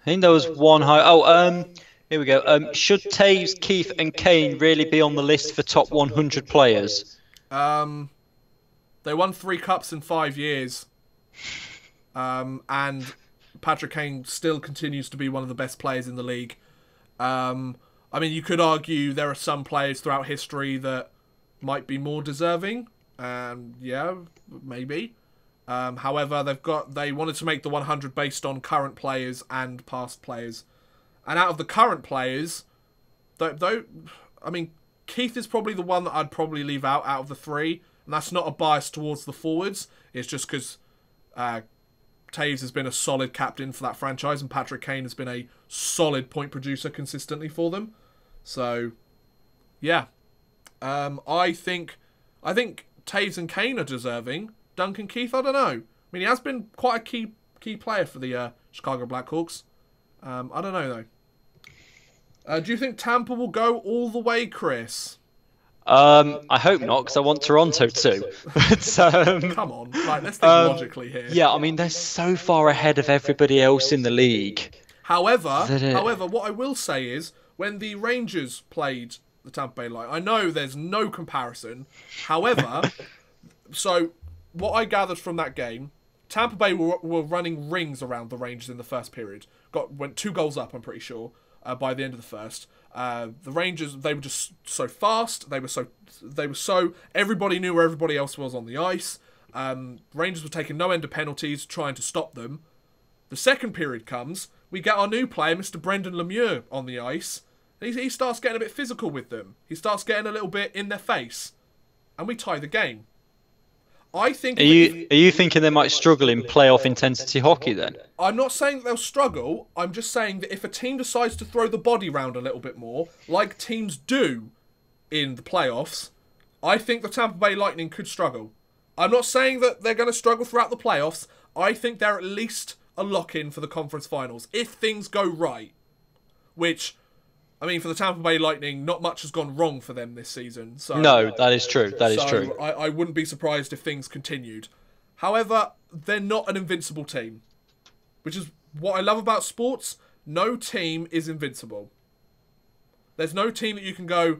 Speaker 2: I think there was one high. Here we go. Should Taves, Keith, and Kane really be on the list for top 100 players?
Speaker 1: They won 3 cups in 5 years. And Patrick Kane still continues to be one of the best players in the league. I mean, you could argue there are some players throughout history that might be more deserving. Yeah, maybe. However, they wanted to make the 100 based on current players and past players. And out of the current players, though, I mean, Keith is probably the one that I'd probably leave out of the 3. And that's not a bias towards the forwards. It's just because Taves has been a solid captain for that franchise, and Patrick Kane has been a solid point producer consistently for them. So, yeah. I think Taves and Kane are deserving. Duncan Keith, I don't know. I mean, he has been quite a key player for the Chicago Blackhawks. I don't know, though. Do you think Tampa will go all the way, Chris?
Speaker 2: I hope not, because I want Toronto too. But,
Speaker 1: come on, right, let's think logically here.
Speaker 2: Yeah, I mean, they're so far ahead of everybody else in the league.
Speaker 1: However, what I will say is, when the Rangers played the Tampa Bay Lightning, I know there's no comparison. However, so what I gathered from that game, Tampa Bay were running rings around the Rangers in the first period. Went 2 goals up, I'm pretty sure, by the end of the first. The Rangers, they were just so fast. They were so everybody knew where everybody else was on the ice. Rangers were taking no end of penalties, trying to stop them. The second period comes. We get our new player, Mr. Brendan Lemieux, on the ice. He starts getting a bit physical with them. He starts getting a little bit in their face, and we tie the game. I think. Are
Speaker 2: you thinking they might struggle in playoff intensity hockey then?
Speaker 1: I'm not saying that they'll struggle. I'm just saying that if a team decides to throw the body round a little bit more, like teams do in the playoffs, I think the Tampa Bay Lightning could struggle. I'm not saying that they're going to struggle throughout the playoffs. I think they're at least a lock-in for the conference finals if things go right. Which, I mean, for the Tampa Bay Lightning, not much has gone wrong for them this season. So,
Speaker 2: no, that is true. That is true.
Speaker 1: I wouldn't be surprised if things continued. However, they're not an invincible team. Which is what I love about sports. No team is invincible. There's no team that you can go,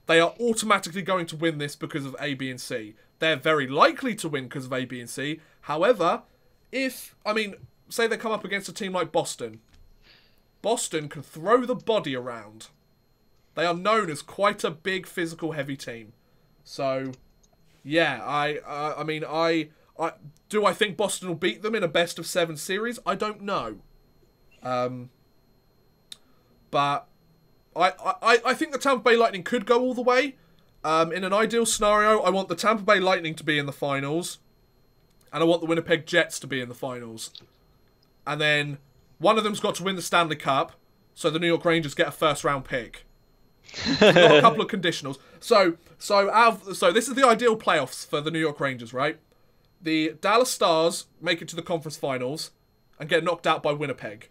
Speaker 1: they are automatically going to win this because of A, B, and C. They're very likely to win because of A, B, and C. However, say they come up against a team like Boston. Boston can throw the body around. They are known as quite a big, physical, heavy team. So, yeah, I Do I think Boston will beat them in a best-of-7 series? I don't know. But I think the Tampa Bay Lightning could go all the way. In an ideal scenario, I want the Tampa Bay Lightning to be in the finals. And I want the Winnipeg Jets to be in the finals. And then one of them's got to win the Stanley Cup, so the New York Rangers get a first-round pick. We've got a couple of conditionals. So this is the ideal playoffs for the New York Rangers, right? The Dallas Stars make it to the conference finals and get knocked out by Winnipeg.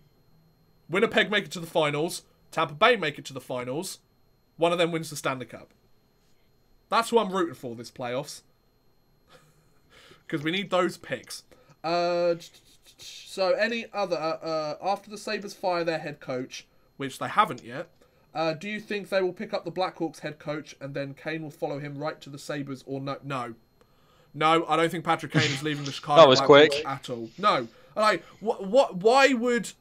Speaker 1: Winnipeg make it to the finals. Tampa Bay make it to the finals. One of them wins the Stanley Cup. That's who I'm rooting for this playoffs. Because we need those picks. So any other... after the Sabres fire their head coach, which they haven't yet, do you think they will pick up the Blackhawks head coach and then Kane will follow him right to the Sabres or no? No, I don't think Patrick Kane is leaving the Chicago
Speaker 2: That was
Speaker 1: Blackhawks
Speaker 2: quick.
Speaker 1: at all. No. Like, why would...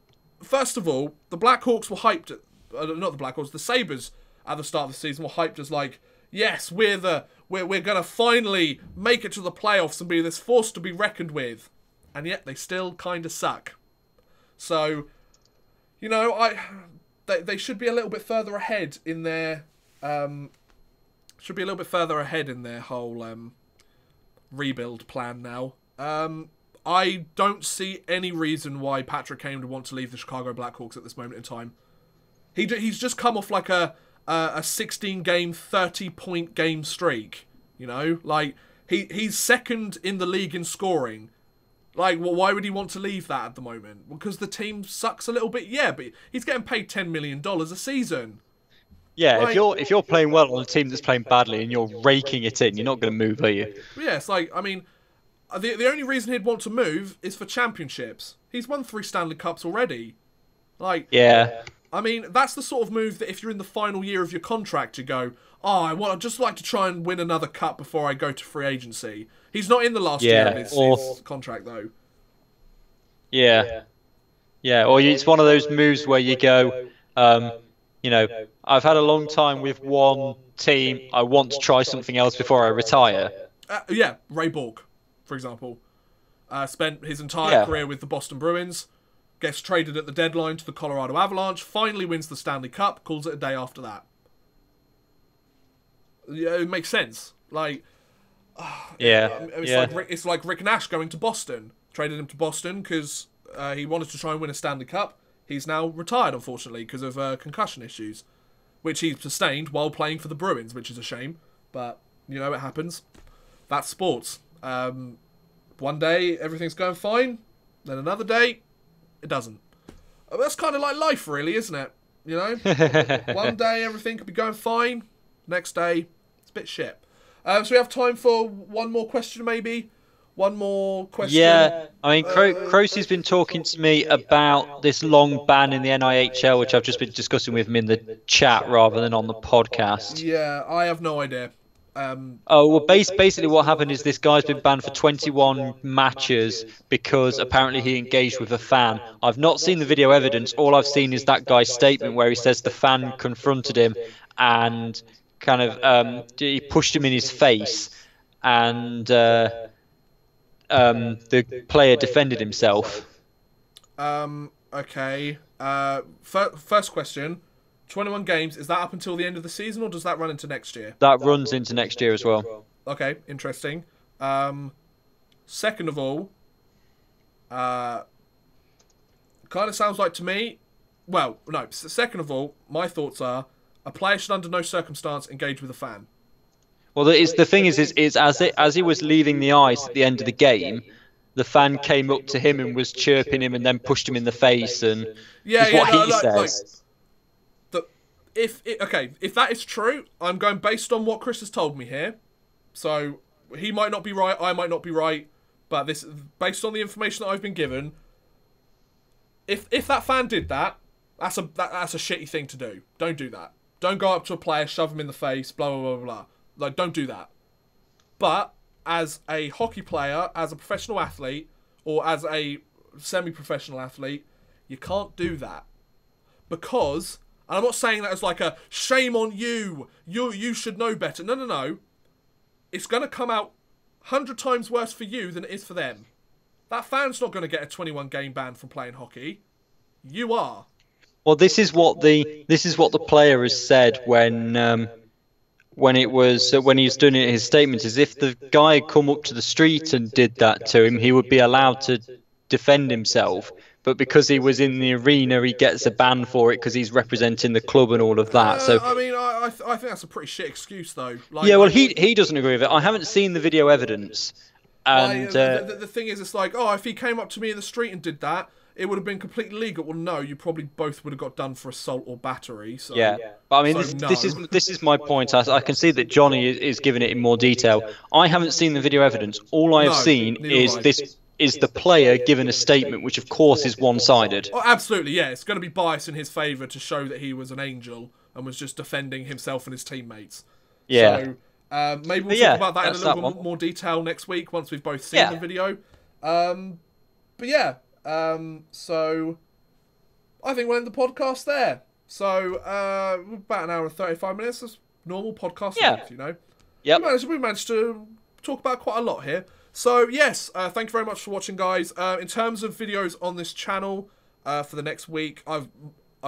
Speaker 1: First of all, the Blackhawks were hyped... not the Blackhawks, the Sabres at the start of the season were hyped as like, yes, we're going to finally make it to the playoffs and be this force to be reckoned with. And yet they still kind of suck. So, you know, they should be a little bit further ahead in their... whole rebuild plan now. I don't see any reason why Patrick Kane would want to leave the Chicago Blackhawks at this moment in time. He's just come off like a 16-game, 30-point game streak. You know, like he's second in the league in scoring. Like, well, why would he want to leave that at the moment? Because the team sucks a little bit. Yeah, but he's getting paid $10 million a season.
Speaker 2: Yeah,
Speaker 1: like,
Speaker 2: if you're playing well on a team that's playing badly and you're raking it in, you're not going to move, are you?
Speaker 1: Yeah, it's like, I mean, the only reason he'd want to move is for championships. He's won 3 Stanley Cups already. Like,
Speaker 2: yeah.
Speaker 1: I mean, that's the sort of move that if you're in the final year of your contract, you go, oh, I'd just like to try and win another cup before I go to free agency. He's not in the last year of his contract, though.
Speaker 2: Yeah. Yeah, or it's one of those moves where you go, you know, I've had a long time with one team. I want to try something else before I retire.
Speaker 1: Yeah, Ray Bork, for example. Spent his entire career with the Boston Bruins. Gets traded at the deadline to the Colorado Avalanche. Finally wins the Stanley Cup. Calls it a day after that. Yeah, it makes sense. Like, it's like Rick Nash going to Boston. Traded him to Boston because he wanted to try and win a Stanley Cup. He's now retired, unfortunately, because of concussion issues, which he sustained while playing for the Bruins, which is a shame. But, you know, it happens. That's sports. One day, everything's going fine. Then another day, it doesn't. That's kind of like life, really, isn't it? You know? One day, everything could be going fine. Next day, it's a bit shit. So we have time for one more question, maybe? One more question.
Speaker 2: Yeah, I mean, Crosey's been talking to me about this long ban in the EIHL, which I've just been discussing with him in the chat rather than on the podcast.
Speaker 1: Yeah, I have no idea.
Speaker 2: Basically what happened is this guy's been banned for 21 matches because apparently he engaged with a fan. I've not seen the video evidence. All I've seen is that guy's statement where he says the fan confronted him and kind of he pushed him in his face, and the player defended himself.
Speaker 1: Okay. First question. 21 games, is that up until the end of the season, or does that run into next year?
Speaker 2: That runs into next year as well.
Speaker 1: Okay, interesting. Second of all, kind of sounds like to me... Well, no. Second of all, my thoughts are, a player should under no circumstance engage with a fan.
Speaker 2: Well, the thing is as he was leaving the ice at the end of the game, the fan came up to him and was chirping him and then pushed him in the face, and he says.
Speaker 1: If that is true, I'm going based on what Chris has told me here. So he might not be right, I might not be right, but this based on the information that I've been given. If that fan did that, that's a shitty thing to do. Don't do that. Don't go up to a player, shove him in the face, blah blah blah blah. Like, don't do that. But as a hockey player, as a professional athlete, or as a semi-professional athlete, you can't do that because. And I'm not saying that as like a shame on you. You should know better. No. It's going to come out 100 times worse for you than it is for them. That fan's not going to get a 21 game ban from playing hockey. You are.
Speaker 2: Well, this is what the player has said when he was doing it in his statements. Is if the guy had come up to the street and did that to him, he would be allowed to defend himself. But because he was in the arena, he gets a ban for it because he's representing the club and all of that. So
Speaker 1: I mean, I think that's a pretty shit excuse, though. Like,
Speaker 2: yeah, well, he doesn't agree with it. I haven't seen the video evidence, and
Speaker 1: the thing is, it's like, oh, if he came up to me in the street and did that, it would have been completely legal. Well, no, you probably both would have got done for assault or battery. So,
Speaker 2: yeah, but I mean,
Speaker 1: so
Speaker 2: this is my point. I can see that Johnny is giving it in more detail. I haven't seen the video evidence. All I have seen is the player giving a statement, which of course is one-sided.
Speaker 1: Oh, absolutely, yeah. It's going to be biased in his favour to show that he was an angel and was just defending himself and his teammates.
Speaker 2: Yeah.
Speaker 1: So, maybe we'll talk about that in a little bit more detail next week once we've both seen the video. But yeah, so I think we'll end the podcast there. So about an hour and 35 minutes. That's normal podcast length, you know.
Speaker 2: Yep.
Speaker 1: We managed to talk about quite a lot here. So yes, thank you very much for watching, guys. In terms of videos on this channel for the next week, I've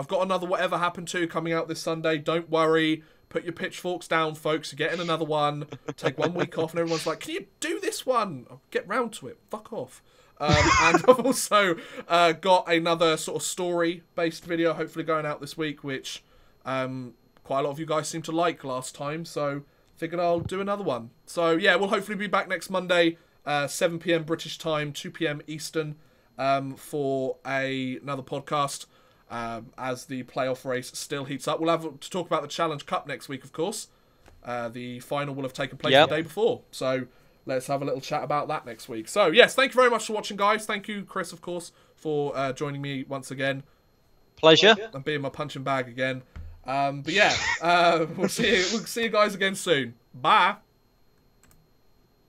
Speaker 1: got another Whatever Happened To coming out this Sunday. Don't worry. Put your pitchforks down, folks. You're getting another one. Take 1 week off, and everyone's like, can you do this one? I'll get round to it. Fuck off. And I've also got another sort of story-based video hopefully going out this week, which quite a lot of you guys seemed to like last time, so figured I'll do another one. So yeah, we'll hopefully be back next Monday, 7 PM British time, 2 PM Eastern, for another podcast as the playoff race still heats up. We'll have to talk about the Challenge Cup next week, of course. The final will have taken place the day before, so let's have a little chat about that next week. So yes, thank you very much for watching, guys. Thank you, Chris, of course, for joining me once again.
Speaker 2: Pleasure.
Speaker 1: And being my punching bag again. But yeah, we'll see you guys again soon. Bye.